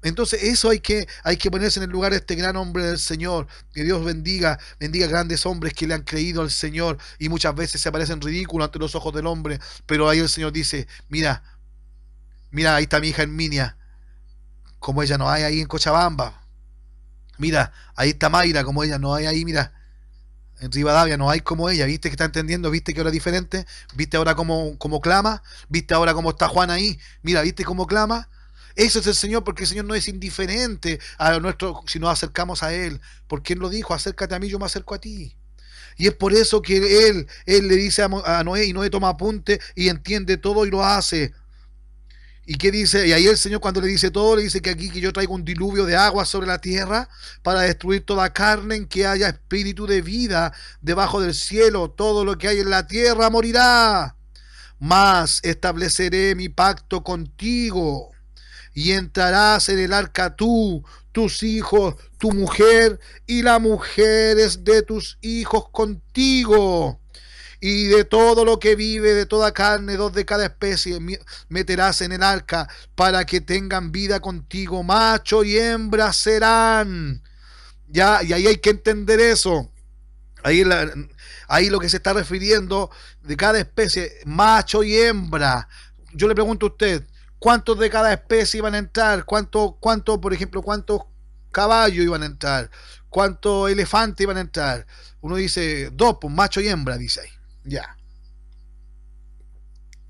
Entonces eso hay que ponerse en el lugar de este gran hombre del Señor. Que Dios bendiga grandes hombres que le han creído al Señor y muchas veces se parecen ridículos ante los ojos del hombre. Pero ahí el Señor dice, mira, ahí está mi hija Herminia, como ella no hay ahí en Cochabamba. Mira, ahí está Mayra, como ella no hay ahí, mira, en Rivadavia no hay como ella, ¿viste que está entendiendo? ¿Viste que ahora es diferente? ¿Viste ahora cómo clama? ¿Viste ahora cómo está Juan ahí? Mira, ¿viste cómo clama? Eso es el Señor, porque el Señor no es indiferente a nuestro, si nos acercamos a Él, porque Él lo dijo, acércate a mí, yo me acerco a ti. Y es por eso que Él le dice a Noé, y Noé toma apunte y entiende todo y lo hace. ¿Y qué dice? Y ahí el Señor, cuando le dice todo, le dice que aquí que yo traigo un diluvio de agua sobre la tierra para destruir toda carne en que haya espíritu de vida debajo del cielo. Todo lo que hay en la tierra morirá. Mas estableceré mi pacto contigo y entrarás en el arca tú, tus hijos, tu mujer y las mujeres de tus hijos contigo. Y de todo lo que vive, de toda carne, 2 de cada especie, meterás en el arca para que tengan vida contigo. Macho y hembra serán. Ya, y ahí hay que entender eso. Ahí lo que se está refiriendo de cada especie, macho y hembra. Yo le pregunto a usted, ¿cuántos de cada especie iban a entrar? Por ejemplo, cuántos caballos iban a entrar? ¿Cuántos elefantes iban a entrar? Uno dice 2, pues macho y hembra, dice ahí. Ya.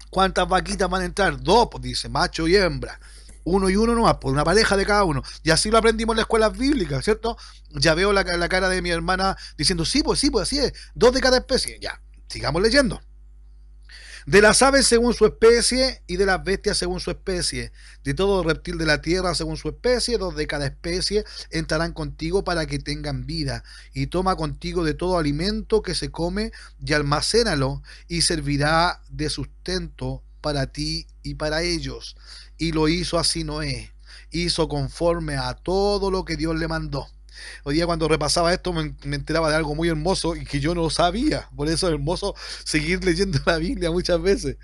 ¿Cuántas vaquitas van a entrar? 2, pues dice, macho y hembra. Uno y uno nomás, por una pareja de cada uno. Y así lo aprendimos en las escuelas bíblicas, ¿cierto? Ya veo la cara de mi hermana diciendo, sí, pues así es. 2 de cada especie. Ya, sigamos leyendo. De las aves según su especie y de las bestias según su especie, de todo reptil de la tierra según su especie, 2 de cada especie entrarán contigo para que tengan vida, y toma contigo de todo alimento que se come y almacénalo, y servirá de sustento para ti y para ellos. Y lo hizo así Noé, hizo conforme a todo lo que Dios le mandó. Hoy día cuando repasaba esto me enteraba de algo muy hermoso y que yo no sabía. Por eso es hermoso seguir leyendo la Biblia muchas veces.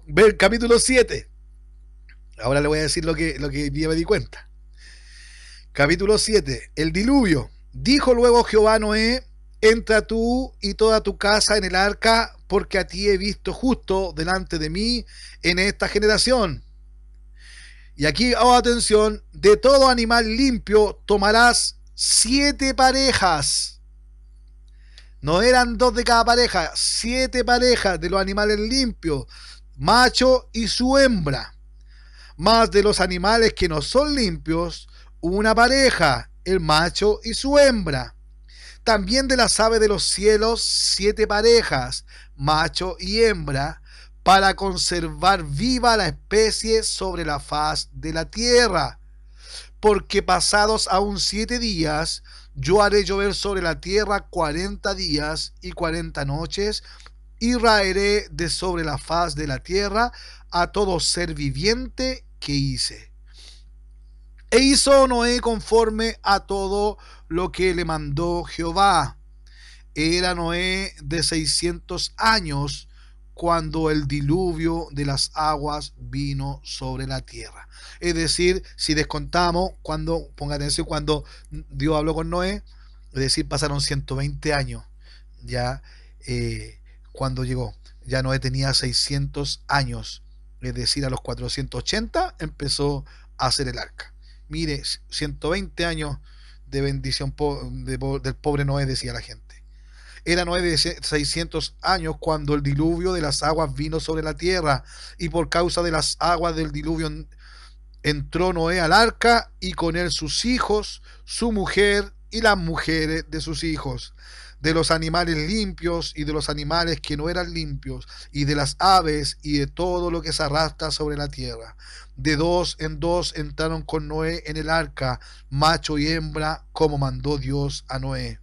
Ver capítulo 7. Ahora le voy a decir lo que ya me di cuenta. Capítulo 7. El diluvio. Dijo luego Jehová a Noé, entra tú y toda tu casa en el arca, porque a ti he visto justo delante de mí en esta generación. Y aquí, oh, atención, de todo animal limpio tomarás 7 parejas. No eran 2 de cada pareja, 7 parejas de los animales limpios, macho y su hembra. Más de los animales que no son limpios, una pareja, el macho y su hembra. También de las aves de los cielos, 7 parejas, macho y hembra, para conservar viva la especie sobre la faz de la tierra. Porque pasados aún 7 días, yo haré llover sobre la tierra 40 días y 40 noches, y raeré de sobre la faz de la tierra a todo ser viviente que hice. E hizo Noé conforme a todo lo que le mandó Jehová. Era Noé de 600 años cuando el diluvio de las aguas vino sobre la tierra. Es decir, si descontamos, cuando, ponga atención, cuando Dios habló con Noé, es decir, pasaron 120 años, ya cuando llegó. Ya Noé tenía 600 años, es decir, a los 480 empezó a hacer el arca. Mire, 120 años de bendición del pobre Noé, decía la gente. Era Noé de 600 años cuando el diluvio de las aguas vino sobre la tierra, y por causa de las aguas del diluvio entró Noé al arca, y con él sus hijos, su mujer y las mujeres de sus hijos, de los animales limpios y de los animales que no eran limpios, y de las aves y de todo lo que se arrastra sobre la tierra. De dos en dos entraron con Noé en el arca, macho y hembra, como mandó Dios a Noé.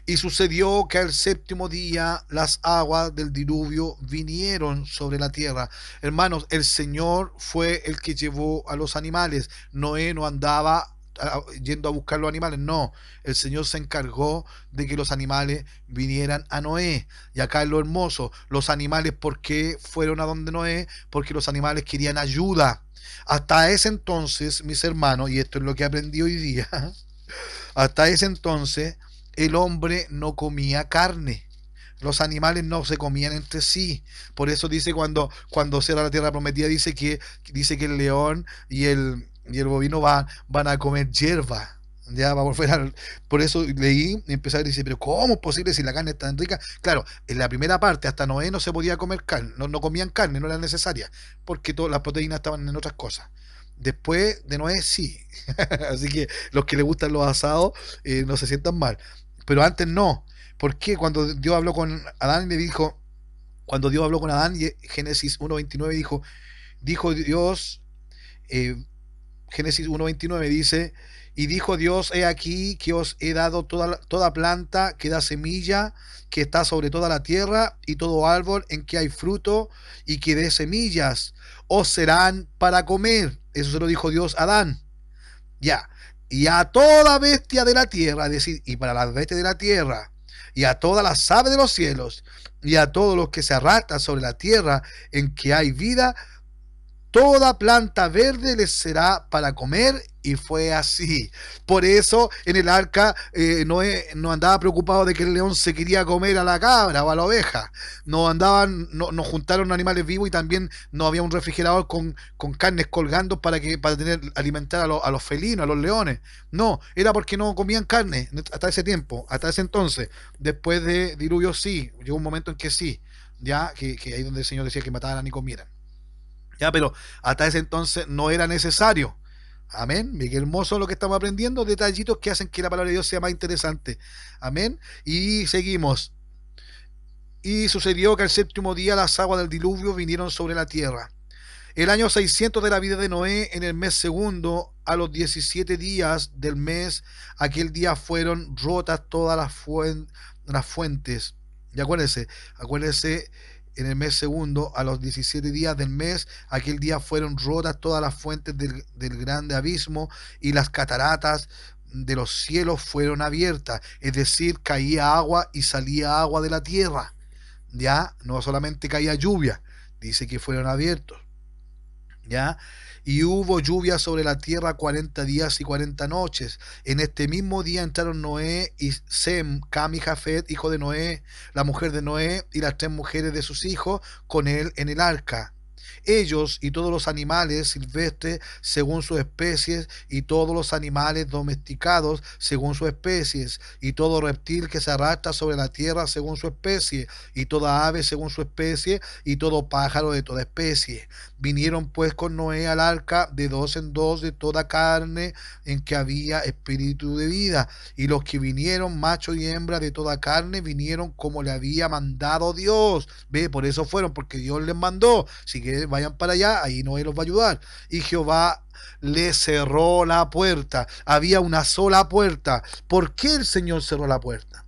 Y sucedió que al séptimo día las aguas del diluvio vinieron sobre la tierra. Hermanos, el Señor fue el que llevó a los animales. Noé no andaba yendo a buscar los animales, no. El Señor se encargó de que los animales vinieran a Noé. Y acá es lo hermoso. Los animales, ¿por qué fueron a donde Noé? Porque los animales querían ayuda. Hasta ese entonces, mis hermanos, y esto es lo que aprendí hoy día, hasta ese entonces el hombre no comía carne. Los animales no se comían entre sí. Por eso dice cuando cierra la tierra prometida, dice que el león y el bovino van a comer hierba. Ya va a volver por eso leí y empecé a decir, pero ¿cómo es posible si la carne es tan rica? Claro, en la primera parte, hasta Noé no se podía comer carne, no comían carne, no era necesaria, porque todas las proteínas estaban en otras cosas. Después de Noé sí. Así que los que les gustan los asados no se sientan mal. Pero antes no. ¿Por qué? Cuando Dios habló con Adán y le dijo, cuando Dios habló con Adán, Génesis 1.29 dijo Dios, eh, Génesis 1.29 dice, y dijo Dios, he aquí que os he dado toda planta que da semilla, que está sobre toda la tierra, y todo árbol en que hay fruto y que dé semillas, os serán para comer. Eso se lo dijo Dios a Adán. Ya. Y a toda bestia de la tierra, es decir, y para las bestias de la tierra, y a todas las aves de los cielos, y a todos los que se arrastran sobre la tierra en que hay vida, toda planta verde les será para comer, y fue así. Por eso en el arca no andaba preocupado de que el león se quería comer a la cabra o a la oveja. No juntaron animales vivos, y también no había un refrigerador con carnes colgando para tener alimentar a los felinos, a los leones. No, era porque no comían carne hasta ese tiempo, hasta ese entonces. Después de diluvio sí, llegó un momento en que sí, ya que ahí donde el Señor decía que mataran y comieran. Ya, pero hasta ese entonces no era necesario. Amén. Qué hermoso lo que estamos aprendiendo, detallitos que hacen que la palabra de Dios sea más interesante. Amén. Y seguimos. Y sucedió que al séptimo día las aguas del diluvio vinieron sobre la tierra. El año 600 de la vida de Noé, en el mes segundo, a los 17 días del mes, aquel día fueron rotas todas las fuentes. Y acuérdense, en el mes segundo, a los 17 días del mes, aquel día fueron rotas todas las fuentes del grande abismo, y las cataratas de los cielos fueron abiertas. Es decir, caía agua y salía agua de la tierra. Ya, no solamente caía lluvia, dice que fueron abiertos. ¿Ya? Y hubo lluvia sobre la tierra 40 días y 40 noches. En este mismo día entraron Noé y Sem, Cam y Jafet, hijo de Noé, la mujer de Noé y las tres mujeres de sus hijos, con él en el arca. Ellos y todos los animales silvestres según sus especies, y todos los animales domesticados según sus especies, y todo reptil que se arrastra sobre la tierra según su especie, y toda ave según su especie, y todo pájaro de toda especie. Vinieron pues con Noé al arca de dos en dos de toda carne en que había espíritu de vida. Y los que vinieron, macho y hembra de toda carne, vinieron como le había mandado Dios. Ve, por eso fueron, porque Dios les mandó. Si quieren, vayan para allá, ahí Noé los va a ayudar. Y Jehová le cerró la puerta. Había una sola puerta. ¿Por qué el Señor cerró la puerta?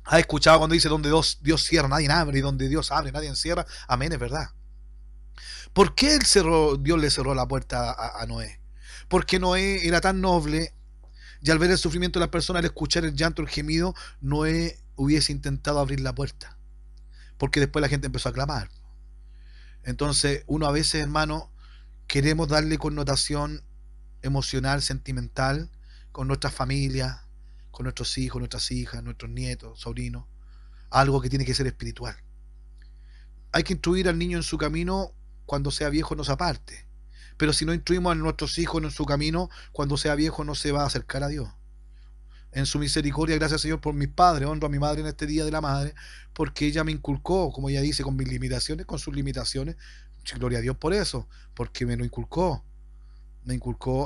¿Has escuchado cuando dice donde Dios cierra, nadie abre, y donde Dios abre, nadie encierra? Amén, es verdad. ¿Por qué Dios le cerró la puerta a Noé? Porque Noé era tan noble, Y al ver el sufrimiento de las personas, al escuchar el llanto, el gemido, Noé hubiese intentado abrir la puerta, porque después la gente empezó a clamar. Entonces, uno a veces, hermano, queremos darle connotación emocional, sentimental, con nuestras familias, con nuestros hijos, nuestras hijas, nuestros nietos, sobrinos, algo que tiene que ser espiritual. Hay que instruir al niño en su camino, cuando sea viejo no se aparte. Pero si no instruimos a nuestros hijos en su camino, cuando sea viejo no se va a acercar a Dios. En su misericordia, gracias Señor por mis padres, honro a mi madre en este día de la madre, porque ella me inculcó, como ella dice, con mis limitaciones, con sus limitaciones. Gloria a Dios por eso, porque me inculcó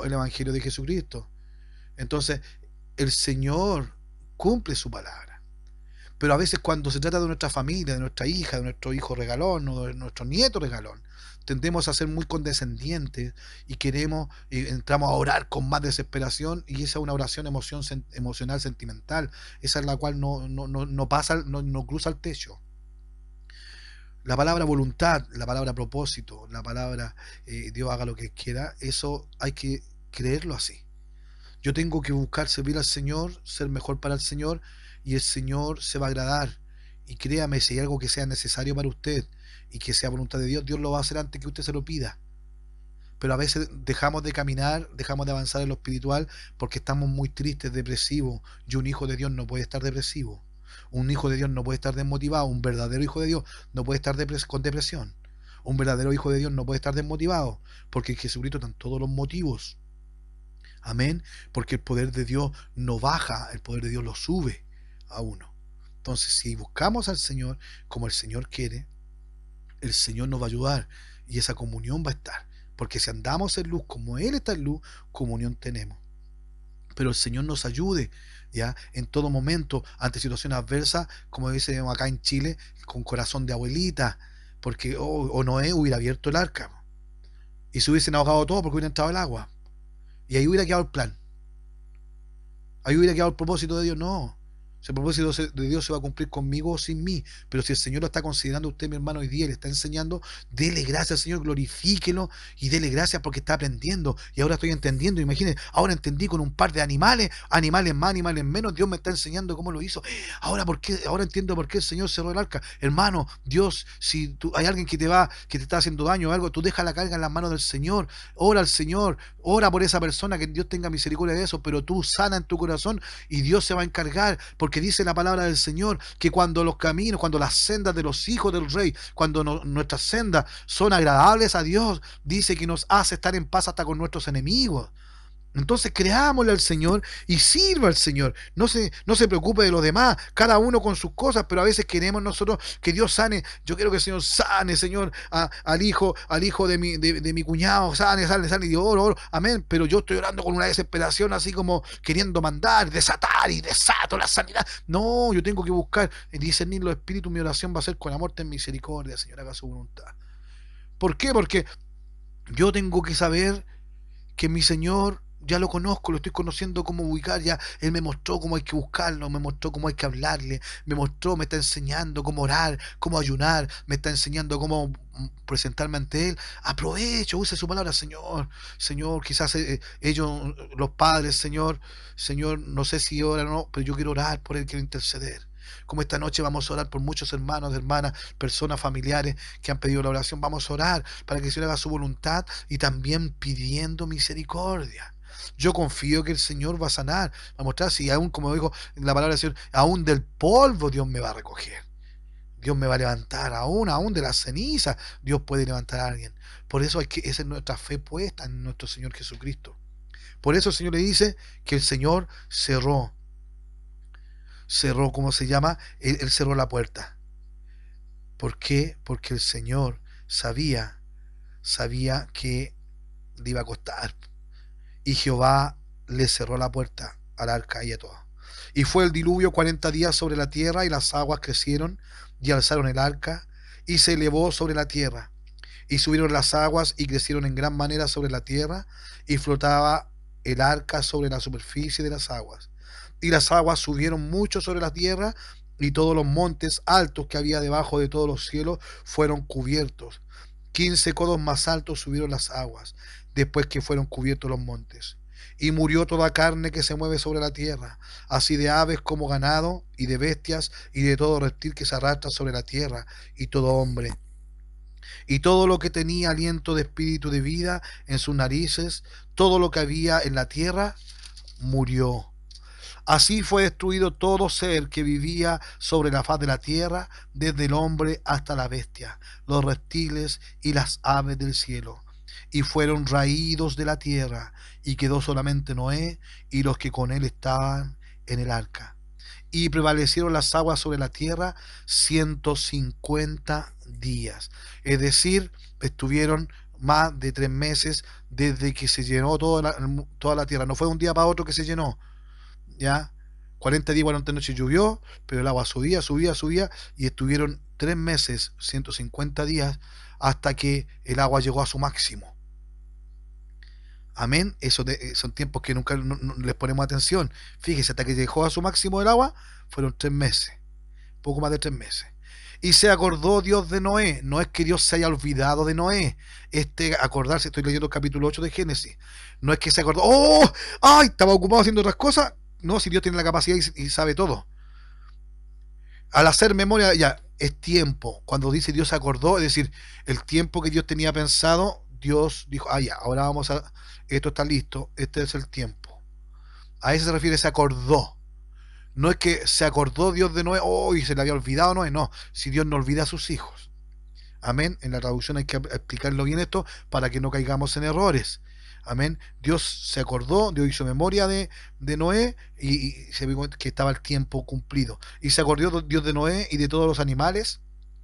el Evangelio de Jesucristo. Entonces, el Señor cumple su palabra. Pero a veces cuando se trata de nuestra familia, de nuestra hija, de nuestro hijo regalón o de nuestro nieto regalón, tendemos a ser muy condescendientes y queremos, entramos a orar con más desesperación, y esa es una oración emocional, sentimental. Esa es la cual no pasa, no cruza el techo. La palabra voluntad, la palabra propósito, la palabra Dios haga lo que quiera, eso hay que creerlo así. Yo tengo que buscar servir al Señor, ser mejor para el Señor, y el Señor se va a agradar. Y créame, si hay algo que sea necesario para usted y que sea voluntad de Dios, Dios lo va a hacer antes que usted se lo pida. Pero a veces dejamos de caminar, dejamos de avanzar en lo espiritual porque estamos muy tristes, depresivos. Y un hijo de Dios no puede estar depresivo. Un hijo de Dios no puede estar desmotivado. Un verdadero hijo de Dios no puede estar con depresión. Un verdadero hijo de Dios no puede estar desmotivado, porque en Jesucristo están todos los motivos. Amén. Porque el poder de Dios no baja, el poder de Dios lo sube a uno. Entonces, si buscamos al Señor como el Señor quiere, el Señor nos va a ayudar y esa comunión va a estar. Porque si andamos en luz como Él está en luz, comunión tenemos. Pero el Señor nos ayude, ¿ya? En todo momento, ante situaciones adversas, como decimos acá en Chile, con corazón de abuelita, porque o Noé hubiera abierto el arca y se hubiesen ahogado todos porque hubiera entrado el agua. Y ahí hubiera quedado el plan. Ahí hubiera quedado el propósito de Dios. No. Si el propósito de Dios se va a cumplir conmigo o sin mí. Pero si el Señor lo está considerando usted, mi hermano, hoy día le está enseñando, dele gracias al Señor, glorifíquelo y dele gracias porque está aprendiendo. Y ahora estoy entendiendo. Imagínense, ahora entendí con un par de animales, animales más, animales menos. Dios me está enseñando cómo lo hizo. Ahora entiendo por qué el Señor cerró el arca. Hermano, Dios, si hay alguien que te está haciendo daño o algo, tú deja la carga en las manos del Señor. Ora al Señor, ora por esa persona, que Dios tenga misericordia de eso, pero tú sana en tu corazón y Dios se va a encargar, porque dice la palabra del Señor que cuando los caminos, cuando las sendas de los hijos del rey, cuando nuestras sendas son agradables a Dios, dice que nos hace estar en paz hasta con nuestros enemigos. Entonces creámosle al Señor y sirva al Señor. No se preocupe de los demás, cada uno con sus cosas, pero a veces queremos nosotros que Dios sane. Yo quiero que el Señor sane, Señor, al hijo de mi cuñado, sane, y yo oro, amén. Pero yo estoy orando con una desesperación, así como queriendo mandar, desatar y desato la sanidad. No, yo tengo que buscar discernir los espíritus. Mi oración va a ser con amor, ten misericordia, Señor, haga su voluntad. ¿Por qué? Porque yo tengo que saber que mi Señor ya lo conozco, lo estoy conociendo cómo ubicar, ya Él me mostró cómo hay que buscarlo, me mostró cómo hay que hablarle, me está enseñando cómo orar, cómo ayunar, me está enseñando cómo presentarme ante Él. Aprovecho, use su palabra, Señor. Señor, quizás ellos, los padres, Señor, no sé si oran o no, pero yo quiero orar por Él, quiero interceder. Como esta noche vamos a orar por muchos hermanos, hermanas, personas, familiares que han pedido la oración. Vamos a orar para que el Señor haga su voluntad y también pidiendo misericordia. Yo confío que el Señor va a sanar, va a mostrar, si aún, como dijo la palabra del Señor, aún del polvo Dios me va a recoger. Dios me va a levantar, aún de la ceniza, Dios puede levantar a alguien. Por eso esa es nuestra fe puesta en nuestro Señor Jesucristo. Por eso el Señor le dice que el Señor cerró, ¿cómo se llama? Él cerró la puerta. ¿Por qué? Porque el Señor sabía que le iba a costar. Y Jehová le cerró la puerta al arca y a todo. Y fue el diluvio 40 días sobre la tierra, y las aguas crecieron y alzaron el arca, y se elevó sobre la tierra. Y subieron las aguas y crecieron en gran manera sobre la tierra, y flotaba el arca sobre la superficie de las aguas. Y las aguas subieron mucho sobre la tierra, y todos los montes altos que había debajo de todos los cielos fueron cubiertos. 15 codos más altos subieron las aguas, después que fueron cubiertos los montes. Y murió toda carne que se mueve sobre la tierra, así de aves como ganado, y de bestias, y de todo reptil que se arrastra sobre la tierra, y todo hombre. Y todo lo que tenía aliento de espíritu de vida en sus narices, todo lo que había en la tierra, murió. Así fue destruido todo ser que vivía sobre la faz de la tierra, desde el hombre hasta la bestia, los reptiles y las aves del cielo. Y fueron raídos de la tierra, y quedó solamente Noé y los que con él estaban en el arca. Y prevalecieron las aguas sobre la tierra 150 días. Es decir, estuvieron más de 3 meses desde que se llenó toda la tierra. No fue un día para otro que se llenó, ¿ya? 40 días, 40 noches llovió, pero el agua subía, subía, subía, y estuvieron 3 meses, 150 días, hasta que el agua llegó a su máximo. Amén. Son tiempos que nunca no les ponemos atención. Fíjese, hasta que llegó a su máximo el agua, fueron 3 meses, poco más de 3 meses. Y se acordó Dios de Noé. No es que Dios se haya olvidado de Noé. Acordarse, estoy leyendo el capítulo 8 de Génesis. No es que se acordó, ¡oh! ¡Ay! Estaba ocupado haciendo otras cosas. No, si Dios tiene la capacidad y sabe todo. Al hacer memoria, ya, es tiempo. Cuando dice Dios se acordó, es decir, el tiempo que Dios tenía pensado, Dios dijo, ya, ahora esto está listo, este es el tiempo. A eso se refiere, se acordó. No es que se acordó Dios de Noé, y se le había olvidado Noé, no. Si Dios no olvida a sus hijos. Amén. En la traducción hay que explicarlo bien esto para que no caigamos en errores. Amén. Dios se acordó, Dios hizo memoria de Noé y se vio que estaba el tiempo cumplido. Y se acordó Dios de Noé y de todos los animales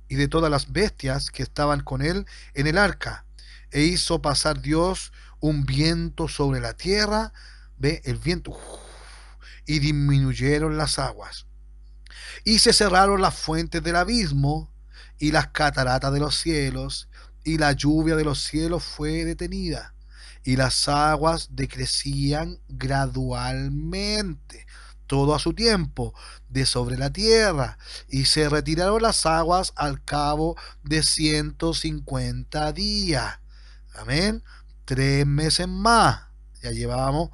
y de todas las bestias que estaban con él en el arca. E hizo pasar Dios un viento sobre la tierra. Ve el viento. Y disminuyeron las aguas. Y se cerraron las fuentes del abismo y las cataratas de los cielos, y la lluvia de los cielos fue detenida, y las aguas decrecían gradualmente, todo a su tiempo, de sobre la tierra, y se retiraron las aguas al cabo de 150 días. Amén. 3 meses más. Ya llevábamos,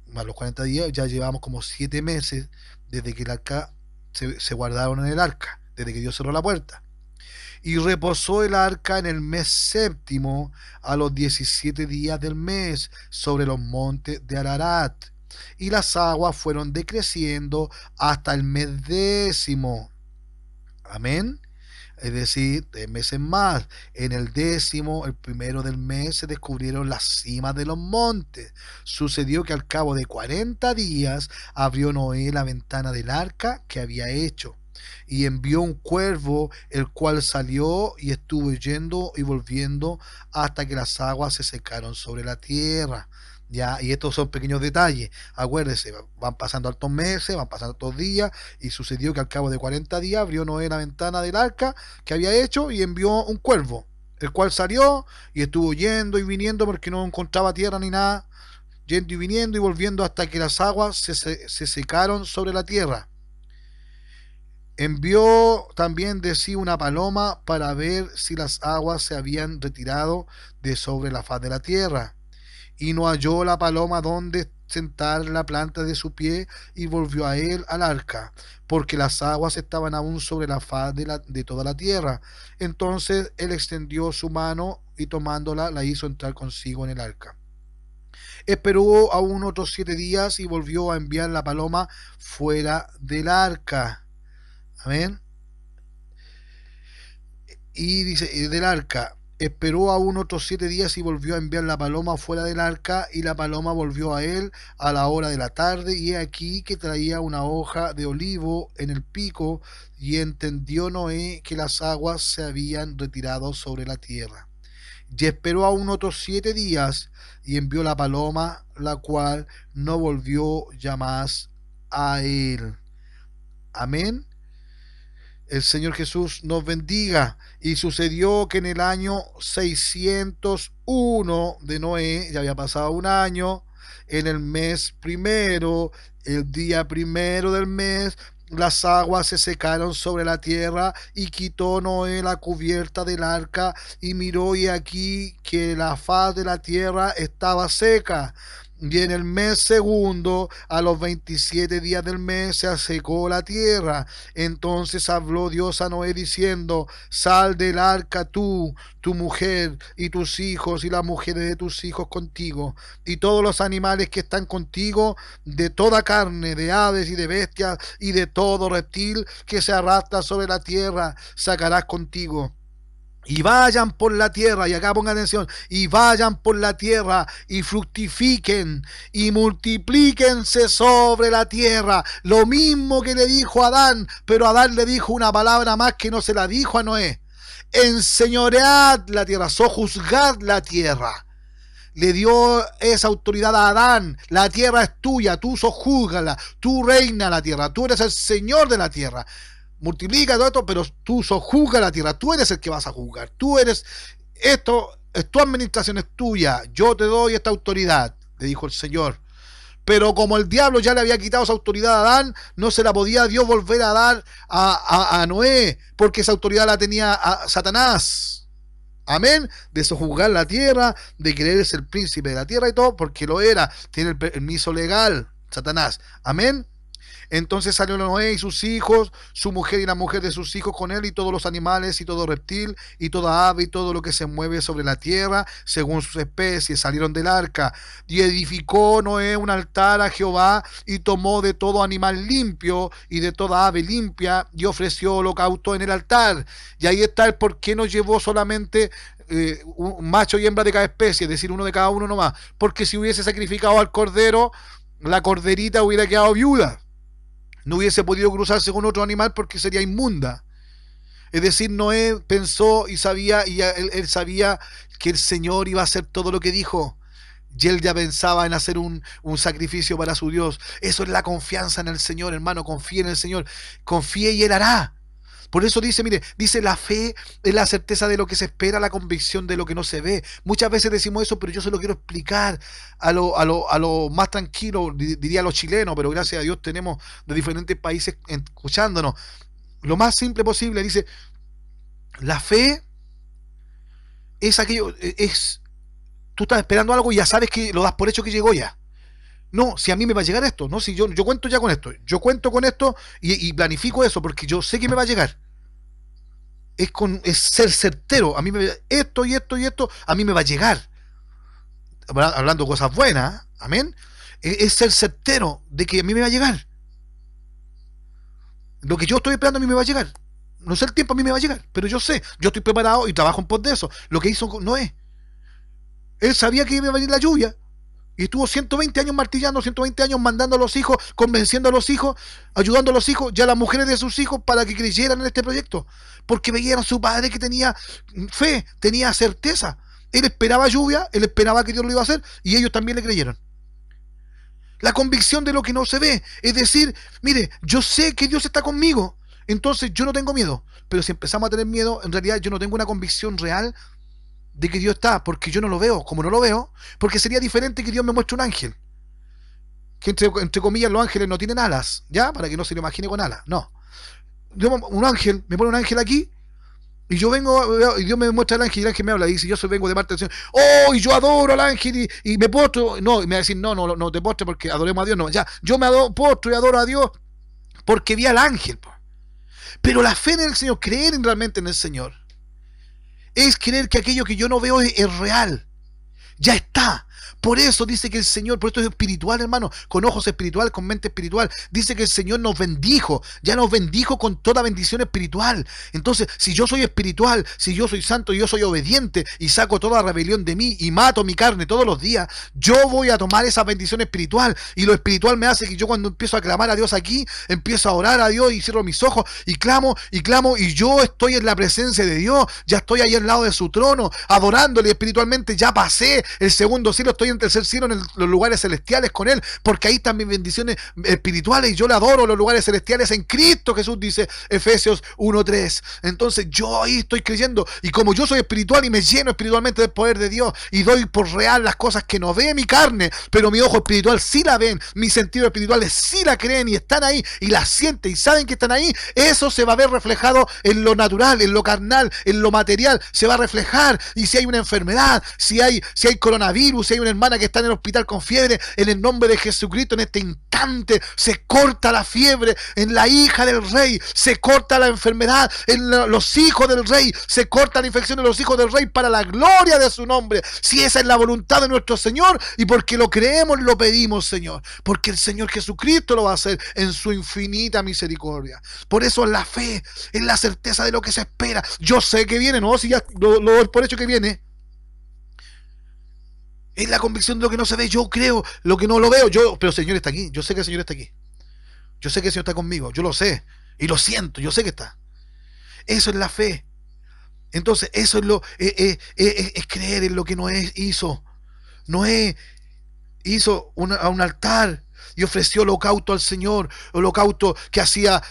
más los 40 días, ya llevamos como 7 meses desde que el arca se guardaron en el arca, desde que Dios cerró la puerta. Y reposó el arca en el mes séptimo, a los 17 días del mes, sobre los montes de Ararat. Y las aguas fueron decreciendo hasta el mes 10. Amén. Es decir, 3 meses más. En el 10, el primero del mes, se descubrieron las cimas de los montes. Sucedió que al cabo de 40 días abrió Noé la ventana del arca que había hecho, y envió un cuervo, el cual salió y estuvo yendo y volviendo hasta que las aguas se secaron sobre la tierra. Ya, y estos son pequeños detalles. Acuérdense, van pasando altos meses, van pasando altos días, y sucedió que al cabo de 40 días abrió Noé la ventana del arca que había hecho y envió un cuervo, el cual salió y estuvo yendo y viniendo porque no encontraba tierra ni nada, yendo y viniendo y volviendo hasta que las aguas se secaron sobre la tierra. Envió también de sí una paloma para ver si las aguas se habían retirado de sobre la faz de la tierra. Y no halló la paloma donde sentar la planta de su pie, y volvió a él al arca, porque las aguas estaban aún sobre la faz de toda la tierra. Entonces él extendió su mano y tomándola la hizo entrar consigo en el arca. Esperó aún otros 7 días y volvió a enviar la paloma fuera del arca. Amén. Y dice, del arca, esperó aún otros 7 días y volvió a enviar la paloma fuera del arca, y la paloma volvió a él a la hora de la tarde, y he aquí que traía una hoja de olivo en el pico, y entendió Noé que las aguas se habían retirado sobre la tierra. Y esperó aún otros 7 días, y envió la paloma, la cual no volvió ya más a él. Amén. El Señor Jesús nos bendiga. Y sucedió que en el año 601 de Noé, ya había pasado un año, en el mes primero, el día primero del mes, las aguas se secaron sobre la tierra, y quitó Noé la cubierta del arca, y miró, y aquí que la faz de la tierra estaba seca. Y en el mes segundo, a los 27 días del mes, se secó la tierra. Entonces habló Dios a Noé diciendo: sal del arca tú, tu mujer y tus hijos y las mujeres de tus hijos contigo, y todos los animales que están contigo, de toda carne, de aves y de bestias y de todo reptil que se arrastra sobre la tierra, sacarás contigo. Y vayan por la tierra, y acá pongan atención, y vayan por la tierra y fructifiquen y multiplíquense sobre la tierra. Lo mismo que le dijo a Adán, pero Adán le dijo una palabra más que no se la dijo a Noé. Enseñoread la tierra, sojuzgad la tierra. Le dio esa autoridad a Adán. La tierra es tuya, tú sojúzgala, tú reina la tierra, tú eres el señor de la tierra. Multiplica todo esto, pero tú sojuzga la tierra, tú eres el que vas a juzgar, tú eres, esto, tu administración es tuya, yo te doy esta autoridad, le dijo el Señor. Pero como el diablo ya le había quitado esa autoridad a Adán, no se la podía Dios volver a dar a Noé, porque esa autoridad la tenía a Satanás. Amén, de sojuzgar la tierra, de creerse el príncipe de la tierra y todo, porque lo era, tiene el permiso legal, Satanás. Amén. Entonces salió Noé y sus hijos, su mujer y la mujer de sus hijos con él, y todos los animales y todo reptil y toda ave y todo lo que se mueve sobre la tierra según sus especies salieron del arca. Y edificó Noé un altar a Jehová, y tomó de todo animal limpio y de toda ave limpia y ofreció holocausto en el altar. Y ahí está el por qué no llevó solamente un macho y hembra de cada especie, es decir, uno de cada uno nomás, porque si hubiese sacrificado al cordero, la corderita hubiera quedado viuda. No hubiese podido cruzarse con otro animal porque sería inmunda. Es decir, Noé pensó y sabía, y él sabía que el Señor iba a hacer todo lo que dijo. Y él ya pensaba en hacer un sacrificio para su Dios. Eso es la confianza en el Señor, hermano. Confíe en el Señor. Confíe y Él hará. Por eso dice, mire, dice la fe es la certeza de lo que se espera, la convicción de lo que no se ve. Muchas veces decimos eso, pero yo se lo quiero explicar a lo más tranquilo, diría a los chilenos, pero gracias a Dios tenemos de diferentes países escuchándonos. Lo más simple posible, dice, la fe es aquello, tú estás esperando algo y ya sabes que lo das por hecho que llegó ya. No, si a mí me va a llegar esto, no, si yo cuento ya con esto, yo cuento con esto y planifico eso porque yo sé que me va a llegar. Es ser certero, a mí esto y esto y esto, a mí me va a llegar. Hablando cosas buenas, amén. Es ser certero de que a mí me va a llegar. Lo que yo estoy esperando a mí me va a llegar. No sé el tiempo, a mí me va a llegar, pero yo sé, yo estoy preparado y trabajo en pos de eso. Lo que hizo Noé, él sabía que iba a venir la lluvia. Y estuvo 120 años martillando, 120 años mandando a los hijos, convenciendo a los hijos, ayudando a los hijos y a las mujeres de sus hijos para que creyeran en este proyecto. Porque veían a su padre que tenía fe, tenía certeza. Él esperaba lluvia, él esperaba que Dios lo iba a hacer y ellos también le creyeron. La convicción de lo que no se ve. Es decir, mire, yo sé que Dios está conmigo, entonces yo no tengo miedo. Pero si empezamos a tener miedo, en realidad yo no tengo una convicción real de que Dios está, porque yo no lo veo. Como no lo veo, porque sería diferente que Dios me muestre un ángel, que entre comillas los ángeles no tienen alas, ¿ya? Para que no se lo imagine con alas, no. Un ángel, me pone un ángel aquí, y yo vengo, y Dios me muestra el ángel, y el ángel me habla, y dice, yo vengo de parte del Señor, oh, y yo adoro al ángel, y me postro, no, y me va a decir, no te postres porque adoremos a Dios, no, ya, yo me postro y adoro a Dios, porque vi al ángel, pero la fe en el Señor, creer realmente en el Señor, es creer que aquello que yo no veo es real. Ya está. Por eso dice que el Señor, por esto es espiritual, hermano, con ojos espirituales, con mente espiritual. Dice que el Señor nos bendijo, ya nos bendijo con toda bendición espiritual. Entonces, si yo soy espiritual, si yo soy santo y yo soy obediente y saco toda rebelión de mí y mato mi carne todos los días, yo voy a tomar esa bendición espiritual. Y lo espiritual me hace que yo cuando empiezo a clamar a Dios aquí, empiezo a orar a Dios y cierro mis ojos y clamo y yo estoy en la presencia de Dios, ya estoy ahí al lado de su trono, adorándole espiritualmente, ya pasé el segundo cielo, estoy en el tercer cielo, en los lugares celestiales con Él, porque ahí están mis bendiciones espirituales y yo le adoro los lugares celestiales en Cristo Jesús, dice Efesios 1:3. Entonces yo ahí estoy creyendo, y como yo soy espiritual y me lleno espiritualmente del poder de Dios y doy por real las cosas que no ve mi carne, pero mi ojo espiritual sí la ven, mis sentidos espirituales sí la creen y están ahí y la sienten y saben que están ahí, eso se va a ver reflejado en lo natural, en lo carnal, en lo material, se va a reflejar. Y si hay una enfermedad, si hay coronavirus, si hay una hermana que está en el hospital con fiebre, en el nombre de Jesucristo, en este instante se corta la fiebre en la hija del rey, se corta la enfermedad en los hijos del rey, se corta la infección en los hijos del rey para la gloria de su nombre. Si esa es la voluntad de nuestro Señor, y porque lo creemos, lo pedimos, Señor, porque el Señor Jesucristo lo va a hacer en su infinita misericordia. Por eso es la fe, es la certeza de lo que se espera. Yo sé que viene, no, si ya lo doy por hecho que viene. Es la convicción de lo que no se ve. Yo creo lo que no lo veo. Pero el Señor está aquí. Yo sé que el Señor está aquí. Yo sé que el Señor está conmigo. Yo lo sé. Y lo siento. Yo sé que está. Eso es la fe. Entonces, eso es creer en lo que Noé hizo. Noé hizo a un altar y ofreció holocausto al Señor, holocausto que hacía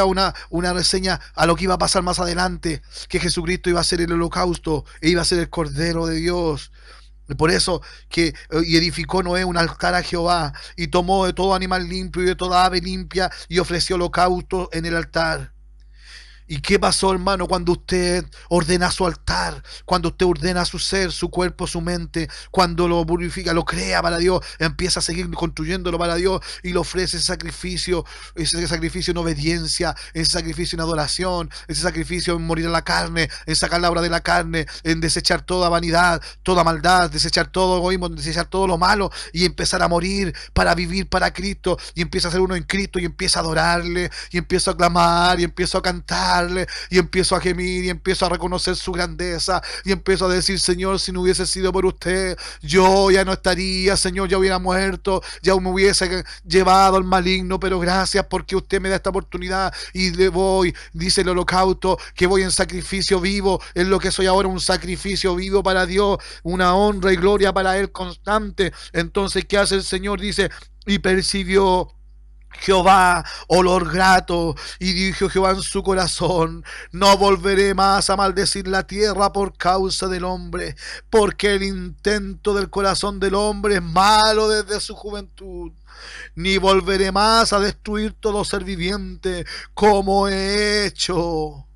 una reseña a lo que iba a pasar más adelante, que Jesucristo iba a ser el holocausto e iba a ser el Cordero de Dios. Por eso y edificó Noé un altar a Jehová, y tomó de todo animal limpio y de toda ave limpia y ofreció holocausto en el altar. ¿Y qué pasó, hermano, cuando usted ordena su altar? Cuando usted ordena su ser, su cuerpo, su mente, cuando lo purifica, lo crea para Dios, empieza a seguir construyéndolo para Dios y le ofrece ese sacrificio en obediencia, ese sacrificio en adoración, ese sacrificio en morir a la carne, en sacar la obra de la carne, en desechar toda vanidad, toda maldad, desechar todo egoísmo, desechar todo lo malo y empezar a morir para vivir para Cristo, y empieza a ser uno en Cristo y empieza a adorarle y empieza a clamar y empieza a cantar y empiezo a gemir y empiezo a reconocer su grandeza y empiezo a decir: Señor, si no hubiese sido por usted, yo ya no estaría, Señor, ya hubiera muerto, ya me hubiese llevado al maligno, pero gracias porque usted me da esta oportunidad y le voy, dice el holocausto, que voy en sacrificio vivo, es lo que soy ahora, un sacrificio vivo para Dios, una honra y gloria para Él constante. Entonces, ¿qué hace el Señor? Dice: y percibió Jehová olor grato, y dijo Jehová en su corazón: no volveré más a maldecir la tierra por causa del hombre, porque el intento del corazón del hombre es malo desde su juventud. Ni volveré más a destruir todo ser viviente como he hecho.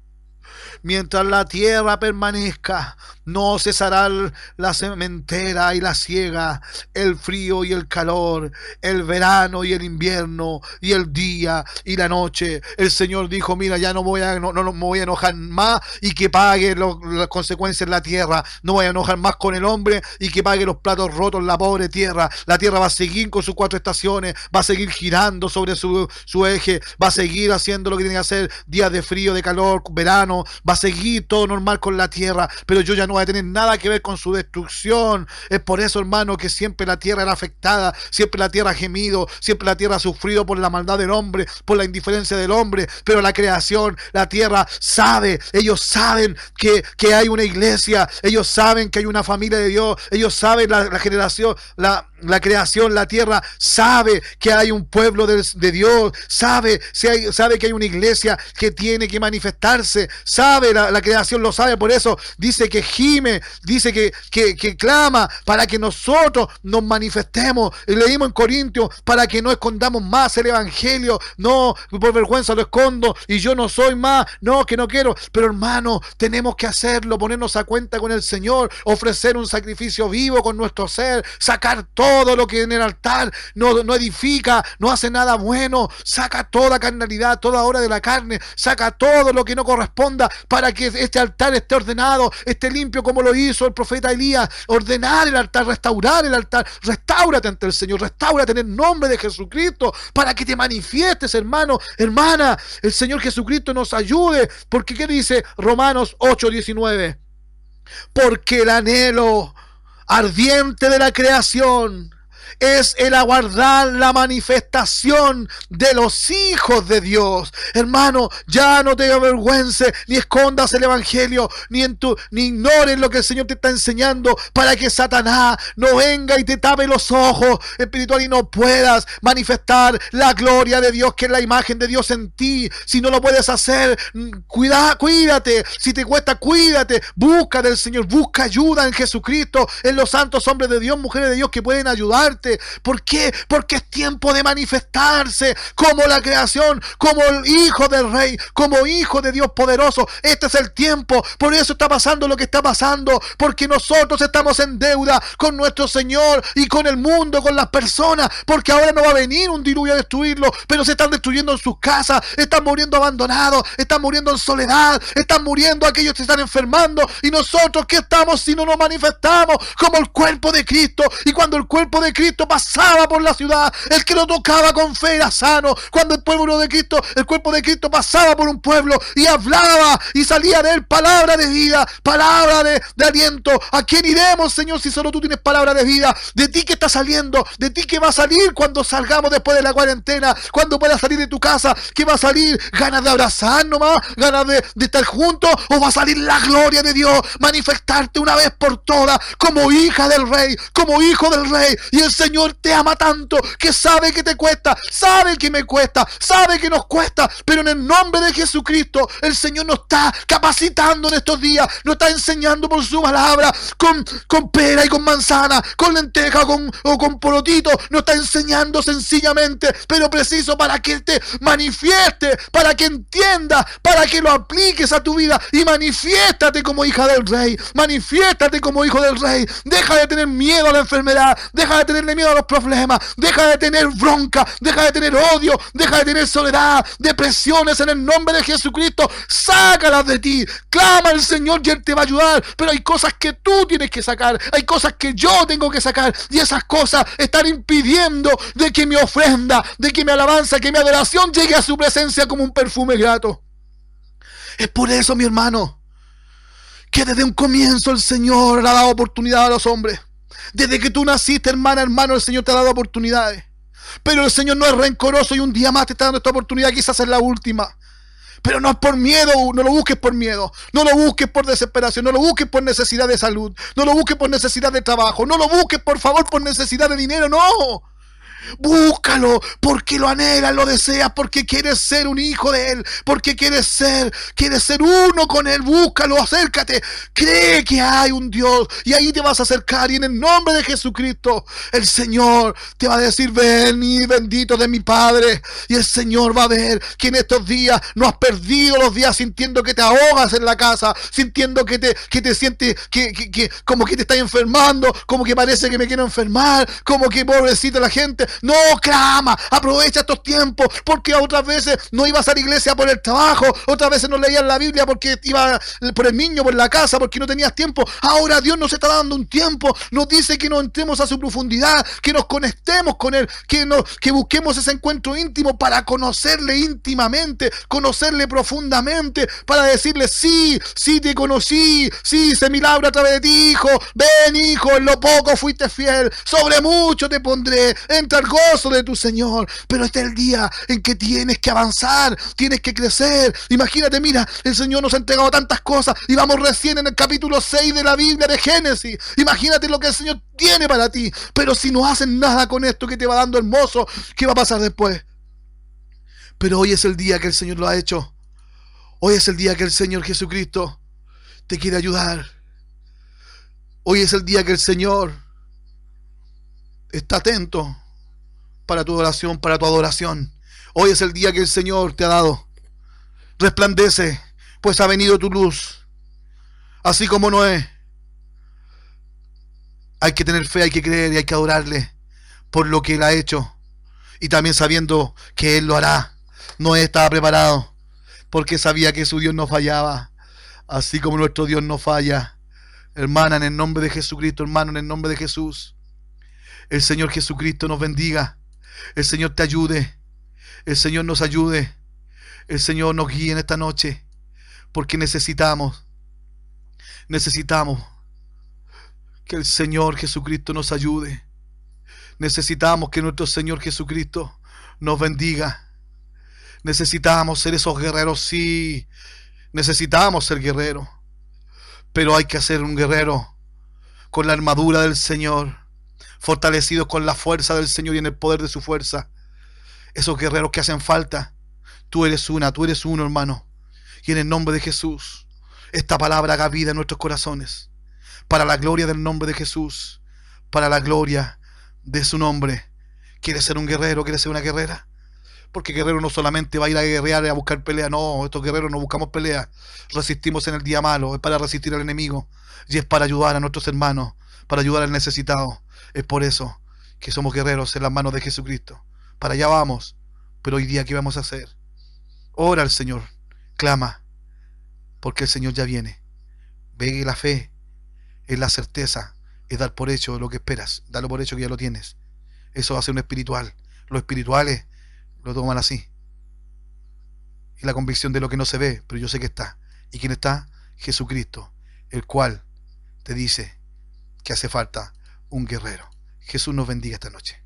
Mientras la tierra permanezca, no cesará la sementera y la siega, el frío y el calor, el verano y el invierno, y el día y la noche. El Señor dijo: mira, ya no me voy a enojar más y que pague las consecuencias en la tierra. No voy a enojar más con el hombre y que pague los platos rotos la pobre tierra. La tierra va a seguir con sus 4 estaciones, va a seguir girando sobre su eje, va a seguir haciendo lo que tiene que hacer, días de frío, de calor, verano, va a seguir todo normal con la tierra, pero yo ya no voy a tener nada que ver con su destrucción. Es por eso, hermano, que siempre la tierra era afectada, siempre la tierra ha gemido, siempre la tierra ha sufrido por la maldad del hombre, por la indiferencia del hombre, pero la creación, la tierra sabe, ellos saben que hay una iglesia, ellos saben que hay una familia de Dios, ellos saben la generación, la creación, la tierra sabe que hay un pueblo de Dios, sabe que hay una iglesia que tiene que manifestarse, sabe, la creación lo sabe. Por eso dice que gime, dice que clama para que nosotros nos manifestemos. Leímos en Corintios: para que no escondamos más el evangelio. No, por vergüenza lo escondo y yo no soy más, no, que no quiero. Pero hermano, tenemos que hacerlo, ponernos a cuenta con el Señor, ofrecer un sacrificio vivo con nuestro ser, sacar todo lo que en el altar no edifica, no hace nada bueno, saca toda carnalidad, toda obra de la carne, saca todo lo que no corresponda para que este altar esté ordenado, esté limpio, como lo hizo el profeta Elías. Ordenar el altar, restaurar el altar. Restáurate ante el Señor, restáurate en el nombre de Jesucristo para que te manifiestes, hermano, hermana. El Señor Jesucristo nos ayude, porque ¿qué dice Romanos 8:19? Porque el anhelo ardiente de la creación es el aguardar la manifestación de los hijos de Dios. Hermano, ya no te avergüences, ni escondas el evangelio, ni ignores lo que el Señor te está enseñando, para que Satanás no venga y te tape los ojos espirituales y no puedas manifestar la gloria de Dios, que es la imagen de Dios en ti. Si no lo puedes hacer, cuídate. Si te cuesta, cuídate. Busca del Señor, busca ayuda en Jesucristo, en los santos hombres de Dios, mujeres de Dios que pueden ayudarte. fuerte. ¿Por qué? Porque es tiempo de manifestarse como la creación, como el Hijo del Rey, como Hijo de Dios poderoso. Este es el tiempo. Por eso está pasando lo que está pasando, porque nosotros estamos en deuda con nuestro Señor y con el mundo, con las personas, porque ahora no va a venir un diluvio a destruirlo, pero se están destruyendo en sus casas, están muriendo abandonados, están muriendo en soledad, están muriendo aquellos que están enfermando. Y nosotros, ¿qué estamos si no nos manifestamos como el cuerpo de Cristo? Y cuando el cuerpo de Cristo pasaba por la ciudad, el que lo tocaba con fe era sano. Cuando el pueblo de Cristo, el cuerpo de Cristo pasaba por un pueblo y hablaba y salía de él palabra de vida, palabra de aliento. ¿A quién iremos, Señor, si solo tú tienes palabra de vida? De ti que está saliendo, de ti que va a salir cuando salgamos después de la cuarentena, cuando puedas salir de tu casa, que va a salir ganas de abrazar nomás, ganas de estar juntos, o va a salir la gloria de Dios, manifestarte una vez por todas como hija del Rey, como hijo del Rey. Y el Señor te ama tanto que sabe que te cuesta, sabe que me cuesta, sabe que nos cuesta, pero en el nombre de Jesucristo el Señor nos está capacitando en estos días, nos está enseñando por su palabra, con pera y con manzana, con lenteja o con porotito, nos está enseñando sencillamente, pero preciso para que te manifieste, para que entiendas, para que lo apliques a tu vida y manifiéstate como hija del Rey, manifiéstate como hijo del Rey. Deja de tener miedo a la enfermedad, deja de tenerle miedo a los problemas, deja de tener bronca, deja de tener odio, deja de tener soledad, depresiones. En el nombre de Jesucristo, sácalas de ti, clama al Señor y Él te va a ayudar. Pero hay cosas que tú tienes que sacar, hay cosas que yo tengo que sacar, y esas cosas están impidiendo de que mi ofrenda, de que mi alabanza, que mi adoración llegue a su presencia como un perfume grato. Es por eso, mi hermano, que desde un comienzo el Señor ha dado oportunidad a los hombres. Desde que tú naciste, hermana, hermano, el Señor te ha dado oportunidades. Pero el Señor no es rencoroso y un día más te está dando esta oportunidad, quizás es la última. Pero no es por miedo, no lo busques por miedo, no lo busques por desesperación, no lo busques por necesidad de salud, no lo busques por necesidad de trabajo, no lo busques, por favor, por necesidad de dinero, no. Búscalo porque lo anhelas, lo deseas, porque quieres ser un hijo de Él, porque quieres ser uno con Él. Búscalo, acércate, cree que hay un Dios y ahí te vas a acercar, y en el nombre de Jesucristo el Señor te va a decir: ven y bendito de mi Padre. Y el Señor va a ver que en estos días no has perdido los días sintiendo que te ahogas en la casa, sintiendo que te sientes que como que te estás enfermando, como que parece que me quiero enfermar, como que pobrecita la gente. No, clama, aprovecha estos tiempos, porque otras veces no ibas a la iglesia por el trabajo, otras veces no leías la Biblia porque iba por el niño, por la casa, porque no tenías tiempo. Ahora Dios nos está dando un tiempo, nos dice que nos entremos a su profundidad, que nos conectemos con Él, que busquemos ese encuentro íntimo para conocerle íntimamente, conocerle profundamente, para decirle: sí, sí te conocí, sí hice milagro a través de ti, hijo. Ven, hijo, en lo poco fuiste fiel, sobre mucho te pondré. Entra al gozo de tu Señor. Pero este es el día en que tienes que avanzar, tienes que crecer. Imagínate, mira, el Señor nos ha entregado tantas cosas y vamos recién en el capítulo 6 de la Biblia de Génesis. Imagínate lo que el Señor tiene para ti. Pero si no haces nada con esto que te va dando hermoso, ¿qué va a pasar después? Pero hoy es el día que el Señor lo ha hecho. Hoy es el día que el Señor Jesucristo te quiere ayudar. Hoy es el día que el Señor está atento para tu oración, para tu adoración. Hoy es el día que el Señor te ha dado. Resplandece, pues ha venido tu luz. Así como Noé. Hay que tener fe, hay que creer y hay que adorarle por lo que Él ha hecho. Y también sabiendo que Él lo hará. Noé estaba preparado porque sabía que su Dios no fallaba. Así como nuestro Dios no falla. Hermana, en el nombre de Jesucristo, hermano, en el nombre de Jesús, el Señor Jesucristo nos bendiga. El Señor te ayude. El Señor nos ayude. El Señor nos guíe en esta noche. Porque necesitamos que el Señor Jesucristo nos ayude. Necesitamos que nuestro Señor Jesucristo nos bendiga. Necesitamos ser esos guerreros, sí. Necesitamos ser guerreros. Pero hay que ser un guerrero con la armadura del Señor, fortalecidos con la fuerza del Señor y en el poder de su fuerza. Esos guerreros que hacen falta. Tú eres uno, hermano. Y en el nombre de Jesús, esta palabra haga vida en nuestros corazones. Para la gloria del nombre de Jesús. Para la gloria de su nombre. ¿Quieres ser un guerrero? ¿Quieres ser una guerrera? Porque guerrero no solamente va a ir a guerrear y a buscar pelea, no, estos guerreros no buscamos pelea, resistimos en el día malo, es para resistir al enemigo y es para ayudar a nuestros hermanos, para ayudar al necesitado. Es por eso que somos guerreros en las manos de Jesucristo. Para allá vamos, pero hoy día ¿qué vamos a hacer? Ora al Señor, clama, porque el Señor ya viene. Ve la fe, es la certeza, es dar por hecho lo que esperas, darlo por hecho que ya lo tienes. Eso hace un espiritual. Los espirituales lo toman así. Y la convicción de lo que no se ve, pero yo sé que está. ¿Y quién está? Jesucristo, el cual te dice que hace falta un guerrero. Jesús nos bendiga esta noche.